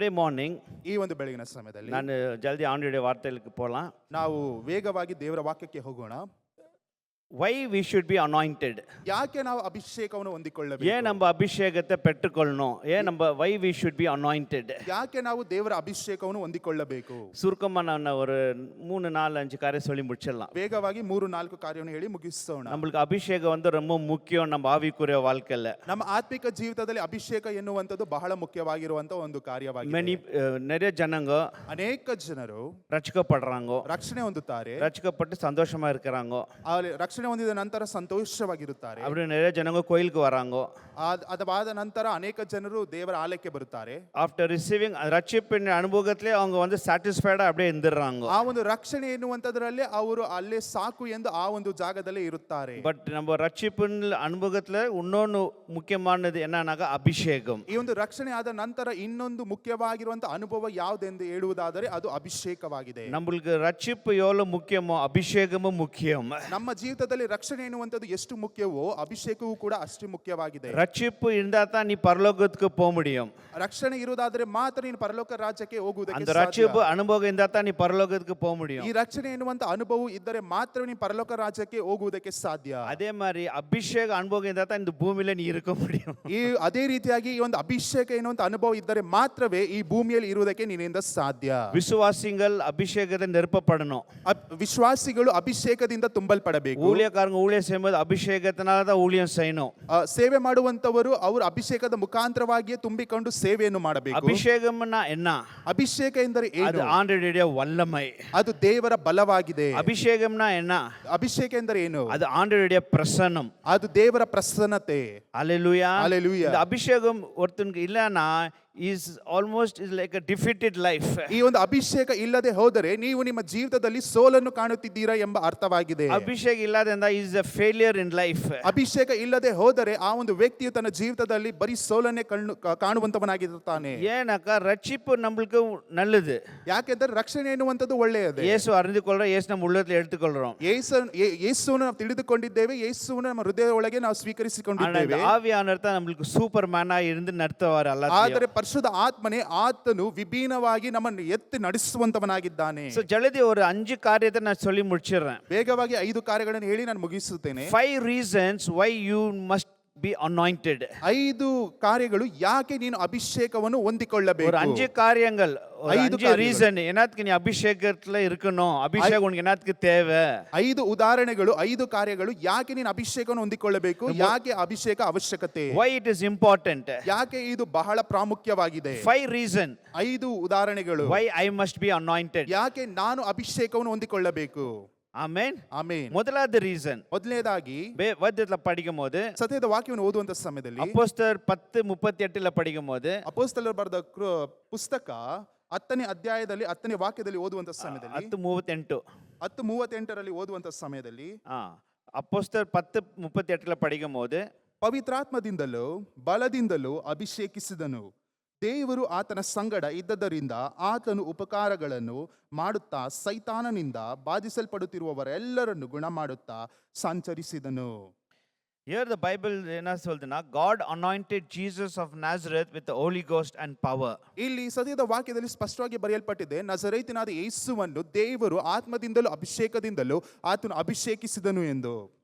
Today morning, ಈ ಒಂದು ಬೆಳಗಿನ ಸಮಯದಲ್ಲಿ ನಾನು ಜಲ್ದಿ ಆಂಡ್ರೆಡೆ ವಾರ್ತೆಗೆ போகலாம். ನಾವು ವೇಗವಾಗಿ ದೇವರ ವಾಕ್ಯಕ್ಕೆ ಹೋಗೋಣ. Why we should be anointed? ಯಾಕೆ ನಾವು ಅಭಿಷೇಕವನ್ನು ஏன் ಹೊಂದಿಕೊಳ್ಳಬೇಕು? நம்ம ಅಭಿಷೇಕத்தை பெற்றுக்கொள்ளணும்? ஏன் நம்ம why we should be anointed? ಯಾಕೆ ನಾವು ದೇವರ ಅಭಿಷೇಕವನ್ನು ಹೊಂದಿಕೊಳ್ಳಬೇಕು? சுருக்கமா நான் ஒரு 3 4 5 காரியம் சொல்லி முடிச்சிடலாம். ವೇಗವಾಗಿ 3-4 ಕಾರ್ಯವನ್ನು ಹೇಳಿ ಮುಗಿಸೋಣ. நம்மளுக்கு அபிஷேகம் வந்து ரொம்ப முக்கியம் நம்ம ஆவிக்குரிய வாழ்க்கையில. ನಮ್ಮ ಆತ್ಮಿಕ ಜೀವಿತದಲ್ಲಿ ಅಭಿಷೇಕ ಎನ್ನುವಂತದ್ದು ಬಹಳ ಮುಖ್ಯವಾಗಿರುವಂತ ಒಂದು ಕಾರ್ಯವಾಗಿದೆ. many நிறைய ஜனங்க ಅನೇಕ ಜನರು ரட்சிக்கப்படுறாங்க. ರಕ್ಷಣೆ ಹೊಂದುತ್ತಾರೆ. ரட்சிக்கப்பட்டு சந்தோஷமா இருக்கிறாங்க. ರಕ್ಷಣೆ ಹೊಂದಿದ ನಂತರ ಸಂತೋಷವಾಗಿರುತ್ತಾರೆ. அப்படி நிறைய ஜனங்க கோயிலுக்கு வராங்க. ಅದಾದ ನಂತರ ಅನೇಕ ಜನರು ದೇವರ ಆಲಯಕ್ಕೆ ಬರುತ್ತಾರೆ. ಆಫ್ಟರ್ ರಿಸೀವಿಂಗ್ ರಕ್ಷಿಪಿನ ಅನುಭವದಲ್ಲಿ அவங்க வந்து ಸ್ಯಾಟಿಸ್ಫೈಡ್ அப்படியே இருந்துறாங்க. ಆ ಒಂದು ರಕ್ಷಣೆ ಎನ್ನುವಂತದರಲ್ಲಿ ಅವರು ಅಲ್ಲೇ ಸಾಕು ಎಂದು ಆ ಒಂದು ಜಾಗದಲ್ಲೇ ಇರುತ್ತಾರೆ. ಬಟ್ ನಮ್ಮ ರಕ್ಷಿಪಿನ ಅನುಭವದಲ್ಲಿ ಇನ್ನೊಂದು ಮುಖ್ಯವಾದದ್ದು ಏನನ್ನಾಗ ಅಭಿಷೇಕಂ. ಈ ಒಂದು ರಕ್ಷಣೆ ಆದ ನಂತರ ಇನ್ನೊಂದು ಮುಖ್ಯವಾಗಿರುವಂತ ಅನುಭವ ಯಾವುದೆಂದು ಹೇಳುವುದಾದರೆ ಅದು ಅಭಿಷೇಕವಾಗಿದೆ. ನಮ್ಮಗಳಿಗೆ ರಕ್ಷಿಪ್ ಎவ்வளவு ಮುಖ್ಯಮೋ ಅಭಿಷೇಕಮೂ ಮುಖ್ಯಂ. ನಮ್ಮ ಜೀವಿತದಲ್ಲಿ ರಕ್ಷಣೆ ಎನ್ನುವಂತದ್ದು ಎಷ್ಟು ಮುಖ್ಯವೋ ಅಭಿಷೇಕವೂ ಕೂಡ ಅಷ್ಟೇ ಮುಖ್ಯವಾಗಿದೆ. ರಕ್ಷಿಪ್ இருந்தாதான் நீ பரலோகத்துக்கு போக முடியும். ರಕ್ಷಣೆ ಇರುವುದಾದರೆ ಮಾತ್ರ ನೀನು ಪರಲೋಕ ರಾಜ್ಯಕ್ಕೆ ಹೋಗುವುದಕ್ಕೆ அந்த ರಕ್ಷಿಪ್ ಅನುಭವ இருந்தாதான் ನೀ ಪರಲೋಕத்துக்கு போக முடியும். ಈ ರಕ್ಷಣೆ ಎನ್ನುವಂತ ಅನುಭವ ಇದ್ದರೆ ಮಾತ್ರ ನೀನು ಪರಲೋಕ ರಾಜ್ಯಕ್ಕೆ ಹೋಗುವುದಕ್ಕೆ ಸಾಧ್ಯ. அதே மாதிரி ಅಭಿಷೇಕ ಅನುಭವ இருந்தாதான் இந்த பூமியில நீ இருக்க முடியும். ಈ ಅದೇ ರೀತಿಯಾಗಿ ಈ ಒಂದು ಅಭಿಷೇಕ ಎನ್ನುವಂತ ಅನುಭವ ಇದ್ದರೆ ಮಾತ್ರವೇ ಈ ಭೂಮಿಯಲ್ಲಿ ಇರುವುದಕ್ಕೆ ನಿನ್ನಿಂದ ಸಾಧ್ಯ. ವಿಶ್ವಾಸಿಗಳು ಅಭಿಷೇಕದಿಂದ ನಿರಪಪಡணும். ವಿಶ್ವಾಸಿಗಳು ಅಭಿಷೇಕದಿಂದ ತುಂಬಲ್ಪಡಬೇಕು. ஊழியக்காரங்க ஊழியம் செய்யும்போது அபிஷேகத்தினால தான் ஊழியம் செய்யணும். ಸೇವೆ ಮಾಡುವಂತವರು ಅವರು ಅಭಿಷೇಕದ ಮುಖಾಂತರವಾಗಿಯೇ ತುಂಬಿಕೊಂಡು ಸೇವೆಯನ್ನು ಮಾಡಬೇಕು. ಅಭಿಷೇಕம்னா என்ன? ಅಭಿಷೇಕ ಎಂದರೆ ಏನು? ಅದು ಆಂಡ್ರೆಯ ವಲ್ಲಮೈ. ಅದು ದೇವರ ಬಲವಾಗಿದೆ. ಅಭಿಷೇಕம்னா என்ன? ಅಭಿಷೇಕ ಎಂದರೆ ಏನು? ಅದು ಆಂಡ್ರೆಯ ಪ್ರಸನ್ನಂ. ಅದು ದೇವರ ಪ್ರಸನ್ನತೆ. ಹalleluya. ಹalleluya. இந்த ಅಭಿಷೇகம் ஒருத்தனுக்கு இல்லனா is almost is like a defeated life. ಈ ಒಂದು ಅಭಿಷೇಕ ಇಲ್ಲದೆ ಹೋದರೆ ನೀವು ನಿಮ್ಮ ಜೀವಿತದಲ್ಲಿ ಸೋಲನ್ನು ಕಾಣುತ್ತಿದ್ದೀರಾ ಎಂಬ ಅರ್ಥವಾಗಿದೆ. ಅಭಿಷೇಕ ಇಲ್ಲದಿಂದ is a failure in life. ಅಭಿಷೇಕ ಇಲ್ಲದೆ ಹೋದರೆ ಆ ಒಂದು ವ್ಯಕ್ತಿಯು ತನ್ನ ಜೀವಿತದಲ್ಲಿ ಬರೀ ಸೋಲನ್ನೇ ಕಾಣುವಂತವನಾಗಿರುತ್ತಾನೆ. ಏನಕ ರಕ್ಷಿப்பு நம்மளுக்கு நல்லது. ಯಾಕೆಂದರೆ ರಕ್ಷಣೆ ಎನ್ನುವಂತದ್ದು ಒಳ್ಳೆಯದು. ಯೇಸು அறிந்துಕೊಳ್ಳೋಣ, ಯೇಸು ನಮ್ಮ உள்ளத்தில் எடுத்துக்கொள்றோம். ಯೇಸುವನ್ನು ನಾವು ತಿಳಿದುಕೊಂಡಿದ್ದೇವೆ, ಯೇಸುವನ್ನು ನಮ್ಮ ಹೃದಯದ ಒಳಗೆ ನಾವು ಸ್ವೀಕರಿಸಿಕೊಂಡಿದ್ದೇವೆ. ಆವಿಯಾನವರ ನಮ್ಮளுக்கு ಸೂಪರ್ ಮ್ಯಾನ್ ಆಗಿ ಇருந்து ನಡೆಸುವವರು ಅಲ್ಲ. ಆದರೆ ಪರಿಶುದ್ಧ ಆತ್ಮನೇ ಆತನು ವಿಭಿನ್ನವಾಗಿ ನಮ್ಮನ್ನು ಎತ್ತಿ ನಡೆಸುವಂತವನಾಗಿದ್ದಾನೆ. ಸೊ ಜಲ್ದಿ ஒரு 5 ಕಾರ್ಯத்தை ನಾನು சொல்லி முடிச்சிடுறேன். ವೇಗವಾಗಿ 5 ಕಾರ್ಯಗಳನ್ನು ಹೇಳಿ ನಾನು ಮುಗಿಸುತ್ತೇನೆ. 5 reasons why you must be anointed. 5 ಕಾರ್ಯಗಳು ಯಾಕೆ ನೀನು ಅಭಿಷೇಕವನ್ನು ಹೊಂದಿಕೊಳ್ಳಬೇಕು. ஒரு 5 காரியங்கள், 5 reason என்னத்துக்கு நீ அபிஷேகத்துல இருக்கணும், அபிஷேகம் உனக்கு என்னத்துக்கு தேவை. 5 ಉದಾಹರಣೆಗಳು, 5 ಕಾರ್ಯಗಳು ಯಾಕೆ ನೀನು ಅಭಿಷೇಕವನ್ನು ಹೊಂದಿಕೊಳ್ಳಬೇಕು, ಯಾಕೆ ಅಭಿಷೇಕ ಅವಶ್ಯಕತೆ, why it is important, ಯಾಕೆ ಇದು ಬಹಳ ಪ್ರಾಮುಖ್ಯವಾಗಿದೆ. 5 reason, 5 ಉದಾಹರಣೆಗಳು, why I must be anointed, ಯಾಕೆ ನಾನು ಅಭಿಷೇಕವನ್ನು ಹೊಂದಿಕೊಳ್ಳಬೇಕು. ಆಮೆನ್. ಆಮೆನ್. ಮೊದಲಾದ ರೀಸನ್, ಮೊದಲನೇದಾಗಿ வேதத்துல படிக்கும்போது, ಸತ್ಯದ ವಾಕ್ಯವನ್ನು ಓದುವಂತ ಸಮಯದಲ್ಲಿ ಅಪೊಸ್ತಲರ್ 10:38 படிக்கும்போது, ಅಪೊಸ್ತಲರು ಬರೆದ ಪುಸ್ತಕ 10ನೇ ಅಧ್ಯಾಯದಲ್ಲಿ 10ನೇ ವಾಕ್ಯದಲ್ಲಿ ಓದುವಂತ ಸಮಯದಲ್ಲಿ, 10:38 ಓದುವಂತ ಸಮಯದಲ್ಲಿ, ಅಪೊಸ್ತಲರ್ 10:38 படிக்கும்போது, ಪವಿತ್ರಾತ್ಮದಿಂದಲೂ ಬಲದಿಂದಲೂ ಅಭಿಷೇಕಿಸಿದನು. ದೇವರು ಆತನ ಸಂಗಡ ಇದ್ದದರಿಂದ ಆತನು ಉಪಕಾರಗಳನ್ನು ಮಾಡುತ್ತಾ ಸೈತಾನನಿಂದ ಬಾಧಿಸಲ್ಪಡುತ್ತಿರುವವರೆಲ್ಲರನ್ನು ಗುಣ ಮಾಡುತ್ತಾ ಸಂಚರಿಸಿದನು. Here the Bible என்ன சொல்லுதுன்னா, God anointed Jesus of Nazareth with the Holy Ghost and power. ಇಲ್ಲಿ ಸತ್ಯದ ವಾಕ್ಯದಲ್ಲಿ ಸ್ಪಷ್ಟವಾಗಿ ಬರೆಯಲ್ಪಟ್ಟಿದೆ, ನಜರೇತಿನಾದ ಯೇಸುವನ್ನು ದೇವರು ಆತ್ಮದಿಂದಲೂ ಅಭಿಷೇಕದಿಂದಲೂ ಆತನು ಅಭಿಷೇಕಿಸಿದನು ಎಂದು.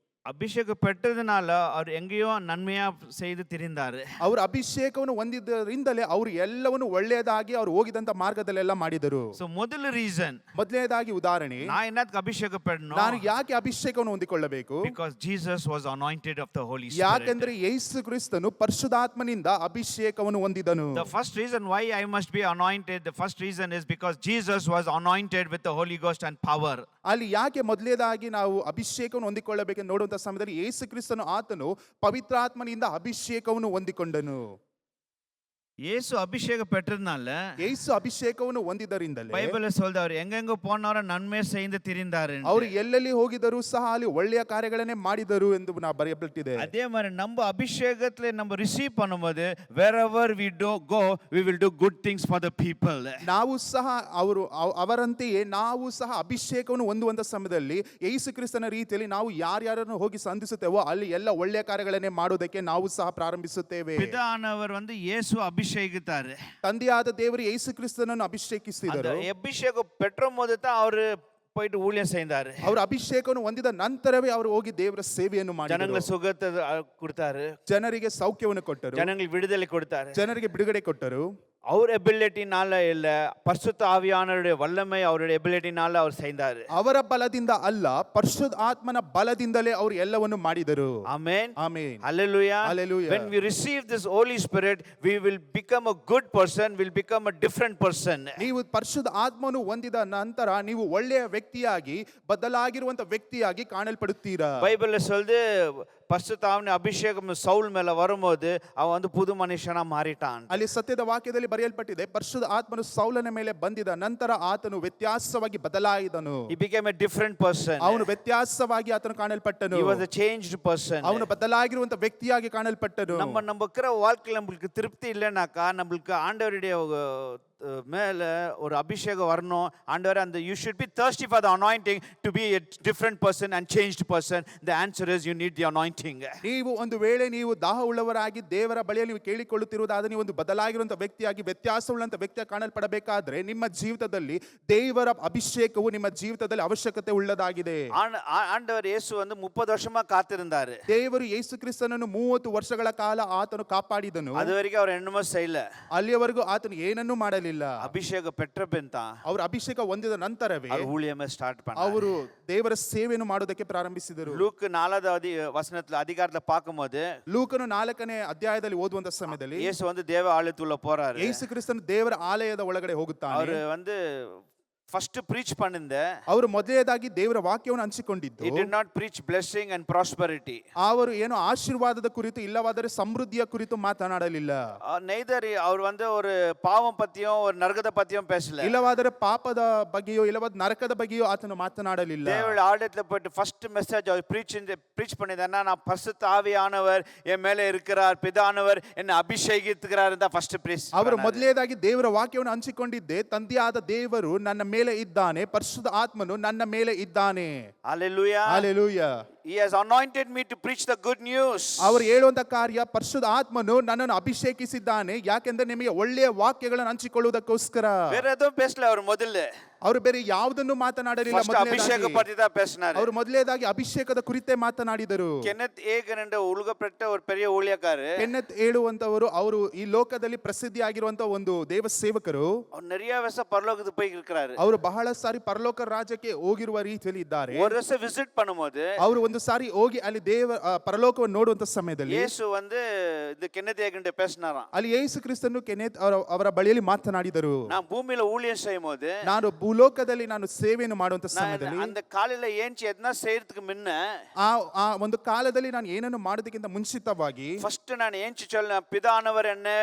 ಅಭಿಷೇಕ ಪೆಟ್ಟದನಾಲ ಅವರು ಎಂಗೆಯೋ ನನ್ಮೆಯ செய்து ತಿರಿந்தாರು. ಅವರು ಅಭಿಷೇಕವನ್ನು ಹೊಂದಿದ್ದರಿಂದಲೇ ಅವರು ಎಲ್ಲವನ್ನು ಒಳ್ಳೆಯದಾಗಿ ಅವರು ಹೋಗಿದಂತ ಮಾರ್ಗದಲ್ಲೆಲ್ಲ ಮಾಡಿದರು. ಸೊ ಮೊದಲ ರೀಸನ್, ಮೊದಲನೇದಾಗಿ ಉದಾಹರಣೆ, ನಾ ಏನಕ್ಕೆ ಅಭಿಷೇಕ ಪಡೆದನೋ, ನಾನು ಯಾಕೆ ಅಭಿಷೇಕವನ್ನು ಹೊಂದಿಕೊಳ್ಳಬೇಕು, because Jesus was anointed of the Holy Spirit. ಯಾಕೆಂದರೆ ಯೇಸು ಕ್ರಿಸ್ತನು ಪರಿಶುದ್ಧಾತ್ಮನಿಂದ ಅಭಿಷೇಕವನ್ನು ಹೊಂದಿದನು. The first reason why I must be anointed, the first reason is because Jesus was anointed with the Holy Ghost and power. ಅಲ್ಲಿ ಯಾಕೆ ಮೊದಲನೇದಾಗಿ ನಾವು ಅಭಿಷೇಕವನ್ನು ಹೊಂದಿಕೊಳ್ಳಬೇಕೆಂದು ನೋಡುವಂತ ಸಮಯದಲ್ಲಿ ಯೇಸು ಕ್ರಿಸ್ತನು ಆತನು ಪವಿತ್ರಾತ್ಮನಿಂದ ಅಭಿಷೇಕವನ್ನು ಹೊಂದಿಕೊಂಡನು. ಯೇಸು ಅಭಿಷೇಕ ಪೆಟ್ಟದனால, ಯೇಸು ಅಭಿಷೇಕವನ್ನು ಹೊಂದಿದರಿಂದಲೇ ಬೈಬಲ್ சொல்லுது அவர் எங்கெங்க போனாரோ நன்மை செய்து திரிந்தாரு. ಅವರು ಎಲ್ಲೆಲ್ಲಿ ಹೋಗಿದರು ಸಹ ಅಲ್ಲಿ ಒಳ್ಳೆಯ ಕಾರ್ಯಗಳನ್ನೇ ಮಾಡಿದರು ಎಂದು ನಾವು ಬರೆಯಲ್ಪಟ್ಟಿದೆ. அதே மாதிரி நம்ம அபிஷேகத்துல நம்ம ரிசீவ் பண்ணும்போது, wherever we do go we will do good things for the people. ನಾವು ಸಹ ಅವರಂತೆಯೇ ನಾವು ಸಹ ಅಭಿಷೇಕವನ್ನು ಹೊಂದುವಂತ ಸಮಯದಲ್ಲಿ ಯೇಸು ಕ್ರಿಸ್ತನ ರೀತಿಯಲ್ಲಿ ನಾವು ಯಾರ್ಯಾರನ್ನು ಹೋಗಿ ಸಂಧಿಸುತ್ತೇವೋ ಅಲ್ಲಿ ಎಲ್ಲ ಒಳ್ಳೆಯ ಕಾರ್ಯಗಳನ್ನೇ ಮಾಡುವುದಕ್ಕೆ ನಾವು ಸಹ ಪ್ರಾರಂಭಿಸುತ್ತೇವೆ. ಪಿತಾನವರು ಯೇಸು அபிஷேகித்தாரு. ತಂದೆಯಾದ ದೇವರು ಯೇಸು ಕ್ರಿಸ್ತನನ್ನು அந்த ಅಭಿಷೇಕಿಸಿದರು. அபிஷேகம் பெற்ற போது தான் அவரு போயிட்டு ஊழியம் செய்தாரு. ಅವರು ಅಭಿಷೇಕವನ್ನು ಹೊಂದಿದ ನಂತರವೇ ಅವರು ಹೋಗಿ ದೇವರ ಸೇವೆಯನ್ನು ಮಾಡಿದರು. ஜனங்களை சுகத்தை கொடுத்தாரு, ಜನರಿಗೆ ಸೌಖ್ಯವನ್ನು ಕೊಟ್ಟರು, ஜனங்களுக்கு விடுதலை கொடுத்தாரு. ಜನರಿಗೆ ಬಿಡುಗಡೆ ಕೊಟ್ಟರು. அவர் எபிலிட்டினால இல்ல, பரிசுத்த ஆவியானவருடைய வல்லமை அவருடைய எபிலிட்டினால அவர் செய்தாரு. ಅವರ ಬಲದಿಂದ ಅಲ್ಲ, ಪರಿಶುದ್ಧ ಆತ್ಮನ ಬಲದಿಂದಲೇ ಅವರು ಎಲ್ಲವನ್ನು ಮಾಡಿದರು. Amen. Amen. Hallelujah. Hallelujah. When we receive this Holy Spirit, we will become a good person, will become a different person. ನೀವು ಪರಿಶುದ್ಧ ಆತ್ಮವನ್ನು ಹೊಂದಿದ ನಂತರ ನೀವು ಒಳ್ಳೆಯ ವ್ಯಕ್ತಿಯಾಗಿ ಬದಲಾಗಿರುವಂತ ವ್ಯಕ್ತಿಯಾಗಿ ಕಾಣಲ್ಪಡುತ್ತೀರಾ. பைபிள்ல சொல்லுது பரிசுத்த ஆவியின் அபிஷேகம் சவுல் மேல வரும்போது அவன் வந்து புது மனுஷனா மாறிட்டான். ಅಲ್ಲಿ ಸತ್ಯದ ವಾಕ್ಯದಲ್ಲಿ ಬರೆಯಲ್ಪಟ್ಟಿದೆ, ಪರಿಶುದ್ಧ ಆತ್ಮನು ಸೌಲನ ಮೇಲೆ ಬಂದಿದ ನಂತರ ಆತನು ವ್ಯತ್ಯಾಸವಾಗಿ ಬದಲಾಯಿದನು. He became a different person. ಅವನು ವ್ಯತ್ಯಾಸವಾಗಿ ಆತನು ಕಾಣಲ್ಪಟ್ಟನು. He was a changed person. ಅವನು ಬದಲಾಗಿರುವಂತ ವ್ಯಕ್ತಿಯಾಗಿ ಕಾಣಲ್ಪಟ್ಟನು. நம்ம வாழ்க்கையில நம்மளுக்கு திருப்தி இல்லைனாக்கா, நம்மளுக்கு ஆண்டவருடைய மேல ஒரு அபிஷேகம் வரணும். ஆண்டவரே, அந்த you should be thirsty for the anointing to be a different person and changed person. The answer is you need the anointing. ನೀವು ಒಂದು ವೇಳೆ ನೀವು ದಾಹವುಳ್ಳವರಾಗಿ ದೇವರ ಬಳಿಯಲ್ಲಿ ನೀವು ಕೇಳಿಕೊಳ್ಳುತ್ತಿರುವುದಾದರೆ, ನೀವು ಒಂದು ಬದಲಾಗಿರುವಂತ ವ್ಯಕ್ತಿಯಾಗಿ ವ್ಯತ್ಯಾಸವುಳ್ಳಂತ ವ್ಯಕ್ತಿಯಾಗಿ ಕಾಣಲ್ಪಡಬೇಕಾದ್ರೆ ನಿಮ್ಮ ಜೀವಿತದಲ್ಲಿ ದೇವರ ಅಭಿಷೇಕವು ನಿಮ್ಮ ಜೀವಿತದಲ್ಲಿ ಅವಶ್ಯಕತೆ ಉಳ್ಳದಾಗಿದೆ. ஆண்டவர் இயேசு வந்து 30 வருஷமா காத்திருந்தாரு. ದೇವರು ಯೇಸು ಕ್ರಿಸ್ತನನ್ನು 30 ವರ್ಷಗಳ ಕಾಲ ಆತನು ಕಾಪಾಡಿದನು. அது வரைக்கும் அவர் என்னமோ செய்யல. ಅಲ್ಲಿಯವರೆಗೂ ಆತನು ಏನನ್ನೂ ಮಾಡಲಿಲ್ಲ. ಅಭಿಷೇಕ ಪೆಟ್ಟ ಬೆಂತ ಅವರು ಅಭಿಷೇಕ ಹೊಂದಿದ ನಂತರವೇ ஊழியமே ஸ்டார்ட் பண்ணாரு. ಅವರು ದೇವರ ಸೇವೆಯನ್ನು ಮಾಡೋದಕ್ಕೆ ಪ್ರಾರಂಭಿಸಿದರು. லூக் 4வது வசனத்துல அதிகாரத்துல பாக்கும்போது, ಲೂಕನು 4ನೇ ಅಧ್ಯಾಯದಲ್ಲಿ ಓದುವಂತ ಸಮಯದಲ್ಲಿ இயேசு வந்து தேவ ஆலயத்துக்குள்ள போறாரு. ಯೇಸು ಕ್ರಿಸ್ತನು ದೇವರ ಆಲಯದ ಒಳಗಡೆ ಹೋಗುತ್ತಾನೆ. அவரு வந்து ಫಸ್ಟ್ ಪ್ರೀಚ್ பண்ணிருந்த, ಅವರು ಮೊದಲನೇದಾಗಿ ದೇವರ ವಾಕ್ಯವನ್ನು ಹಂಚಿಕೊಂಡಿದ್ದು, he did not preach blessing and prosperity. ಅವರು ಏನು ಆಶೀರ್ವಾದದ ಕುರಿತು ಇಲ್ಲವಾದರೆ ಸಮೃದ್ಧಿಯ ಕುರಿತು ಮಾತನಾಡಲಿಲ್ಲ. neither அவர் வந்து ஒரு பாவம் பத்தியும் ஒரு நரகத பத்தியும் பேசல. ಇಲ್ಲವಾದರೆ ಪಾಪದ ಬಗ್ಗೆಯೋ ಇಲ್ಲವಾದ ನರಕದ ಬಗ್ಗೆಯೋ ಆತನು ಮಾತನಾಡಲಿಲ್ಲ. தேவ ஆலயத்துல போயிட்டு ஃபர்ஸ்ட் மெசேஜ் அவர் பிரீச் பண்ணிதானா, நான் பரிசுத்த ஆவியானவர் என் மேல இருக்கிறார், பிதானவர் என்னை அபிஷேகித்துக்கிறார் ಅಂತ ಫಸ್ಟ್ ಪ್ರೀಚ್. ಅವರು ಮೊದಲನೇದಾಗಿ ದೇವರ ವಾಕ್ಯವನ್ನು ಹಂಚಿಕೊಂಡಿದ್ದೆ, ತಂದೆಯಾದ ದೇವರು ನನ್ನ ಮೇಲೆ ಇದ್ದಾನೆ, ಪರಿಶುದ್ಧ ಆತ್ಮನು ನನ್ನ ಮೇಲೆ ಇದ್ದಾನೆ. Hallelujah. Hallelujah. He has anointed me to preach the good news. ಅವರು ಹೇಳುವಂತ ಕಾರ್ಯ, ಪರಿಶುದ್ಧ ಆತ್ಮನು ನನ್ನನ್ನು ಅಭಿಷೇಕಿಸಿದ್ದಾನೆ ಯಾಕೆಂದ್ರೆ ನಿಮಗೆ ಒಳ್ಳೆಯ ವಾಕ್ಯಗಳನ್ನು ಹಂಚಿಕೊಳ್ಳುವುದಕ್ಕೋಸ್ಕರ. ಬೇರೆ ಎದೋ பேசல அவர் ಮೊದಲೇ. ಅವರು ಬೇರೆ ಯಾವುದನ್ನು ಮಾತನಾಡಲಿಲ್ಲ. ಅಭಿಷೇಕ ಪಟ್ಟಿದ பேசினாரு. ಅವರು ಮೊದಲನೇದಾಗಿ ಅಭಿಷೇಕದ ಕುರಿತೇ ಮಾತನಾಡಿದರು. ಕೆನೆತ್ ಏಗನ್ என்ற ಉಲಗಪಟ್ಟ ஒரு பெரிய ஊழியக்காரர், ಕೆನೆತ್ ಹೇಳುವಂತವರು, ಅವರು ಈ ಲೋಕದಲ್ಲಿ ಪ್ರಸಿದ್ಧಿಯಾಗಿರುವಂತ ಒಂದು ದೇವ ಸೇವಕರು. அவர் நிறைய வருஷ பரலோகத்துக்கு போய் இருக்கிறாரு. ಅವರು ಬಹಳ ಸಾರಿ ಪರಲೋಕ ರಾಜ್ಯಕ್ಕೆ ಹೋಗಿರುವ ರೀತಿಯಲ್ಲಿ ಇದ್ದಾರೆ. ஒரு வருஷம் ವಿಸಿಟ್ பண்ணும்போது, ಅವರು ಒಂದು ಸಾರಿ ಹೋಗಿ ಅಲ್ಲಿ ದೇವ ಪರಲೋಕವನ್ನು ನೋಡುವಂತ ಸಮಯದಲ್ಲಿ ಯೇಸು வந்து இந்த ಕೆನೆತ್ ஏகன் பேசினாராம். ಅಲ್ಲಿ ಯೇಸು ಕ್ರಿಸ್ತನು ಕೆನೆತ್ ಅವರ ಬಳಿಯಲ್ಲಿ ಮಾತನಾಡಿದರು. நான் பூமியில ஊழியம் செய்யும்போது, ನಾನು ಭೂಲೋಕದಲ್ಲಿ ನಾನು ಸೇವೆಯನ್ನು ಮಾಡುವಂತ ಸಮಯದಲ್ಲಿ, அந்த காலையில ஏஞ்சி எதனா செய்யறதுக்கு முன்ன, ಆ ಒಂದು ಕಾಲದಲ್ಲಿ ನಾನು ಏನನ್ನು ಮಾಡೋದಕ್ಕಿಂತ ಮುಂಚಿತವಾಗಿ ಫಸ್ಟ್ ನಾನು ಏಂಚಿ சொல்ல, பிதானவர் என்ன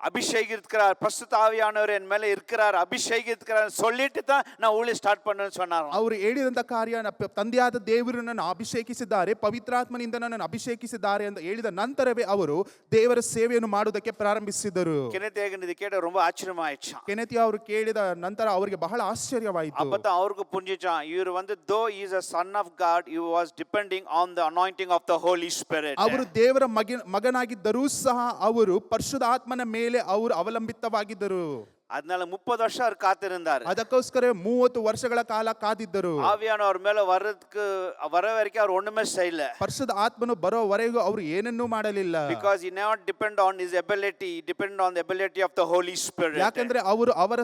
அபிஷேகிக்கிறார், பரிசுத்த ஆவியானவர் என் மேல இருக்கிறார், அபிஷேகிக்கிறார் சொல்லிட்டு தான் நான் ஊழிய ಸ್ಟಾರ್ಟ್ பண்ணேன்னு சொன்னாரு. ಅವರು ಹೇಳಿದಂತ ಕಾರ್ಯ, ತಂದೆಯಾದ ದೇವರು ನನ್ನನ್ನು ಅಭಿಷೇಕಿಸಿದ್ದಾರೆ, ಪವಿತ್ರಾತ್ಮನಿಂದ ನನ್ನನ್ನು ಅಭಿಷೇಕಿಸಿದ್ದಾರೆ ಅಂತ ಹೇಳಿದ ನಂತರವೇ ಅವರು ದೇವರ ಸೇವೆಯನ್ನು ಮಾಡುವುದಕ್ಕೆ ಪ್ರಾರಂಭಿಸಿದರು. ಕೆನೆತ್ ஏகன் இது கேட்ட ரொம்ப ஆச்சரியமாயிடுச்சு. ಕೆನೆತ್ ಅವರು ಕೇಳಿದ ನಂತರ ಅವರಿಗೆ ಬಹಳ ಆಶ್ಚರ್ಯವಾಯಿತು. அப்பதான் அவருக்கு புரிஞ்சிச்சான், இவர் வந்து though he is a son of God, he was depending on the anointing of the Holy Spirit. ಅವರು ದೇವರ ಮಗನಾಗಿದ್ದರೂ ಸಹ ಅವರು ಪರಿಶುದ್ಧ ಆತ್ಮನ ಮೇಲೆ ಅವರು ಅವಲಂಬಿತವಾಗಿದ್ದರು. அதனால 30 வருஷம் அவர் காத்திருந்தார். ಅದಕ್ಕೋಸ್ಕರ 30 ವರ್ಷಗಳ ಕಾಲ ಕಾದಿದ್ದರು. ஆவியானவர் மேல வர வரைக்கும் அவர் ஒண்ணுமே செய்யல. ಪರಿಶುದ್ಧ ಆತ್ಮನು ಬರೋವರೆಗೂ ಅವರು ಏನನ್ನೂ ಮಾಡಲಿಲ್ಲ. Because he never depend on his ability, he depend on the ability of the Holy Spirit. ಯಾಕಂದ್ರೆ ಅವರು ಅವರ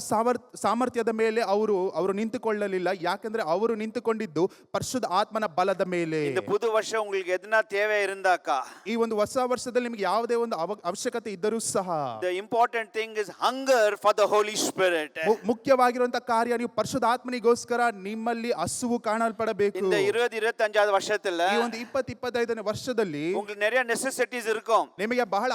ಸಾಮರ್ಥ್ಯದ ಮೇಲೆ ಅವರು ನಿಂತುಕೊಳ್ಳಲಿಲ್ಲ. ಯಾಕಂದ್ರೆ ಅವರು ನಿಂತುಕೊಂಡಿದ್ದು ಪರಿಶುದ್ಧ ಆತ್ಮನ ಬಲದ ಮೇಲೆ. இந்த புது வருஷம் உங்களுக்கு எதுனா தேவை இருந்தாக்கா, ಈ ಒಂದು ಹೊಸ ವರ್ಷದಲ್ಲಿ ನಿಮಗೆ ಯಾವುದೇ ಒಂದು ಅವಶ್ಯಕತೆ ಇದ್ದರೂ ಸಹ, the important thing is hunger for the Holy Spirit. ಮುಖ್ಯವಾಗಿರುವಂತ ಕಾರ್ಯ, ನೀವು ಪರಿಶುದ್ಧ ಆತ್ಮನಿಗೋಸ್ಕರ ನಿಮ್ಮಲ್ಲಿ ಹಸುವು ಕಾಣಲ್ಪಡಬೇಕು. இந்த 20-25 வருஷத்துல, ಈ ಒಂದು 20-25ನೇ ವರ್ಷದಲ್ಲಿ உங்களுக்கு நிறைய necessities இருக்கும். ನಿಮಗೆ ಬಹಳ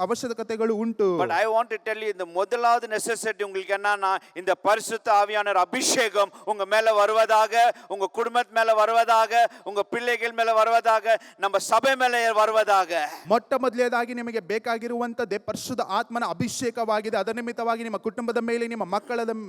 ಅವಶ್ಯಕತೆಗಳು ಉಂಟು. But I want to tell you, இந்த முதலாவது necessity உங்களுக்கு என்னன்னா, இந்த பரிசுத்த ஆவியானவர் அபிஷேகம் உங்க மேல வருவதாக, உங்க குடும்பத்து மேல வருவதாக, உங்க பிள்ளைகள் மேல வருவதாக, நம்ம சபை மேல வருவதாக. ಮೊಟ್ಟ ಮೊದಲನೇದಾಗಿ ನಿಮಗೆ ಬೇಕಾಗಿರುವಂತದ್ದೇ ಪರಿಶುದ್ಧ ಆತ್ಮನ ಅಭಿಷೇಕವಾಗಿದೆ. ಅದರ ನಿಮಿತ್ತವಾಗಿ ನಿಮ್ಮ ಕುಟುಂಬ ಕುಟುಂಬದ ಮೇಲೆ, ನಿಮ್ಮ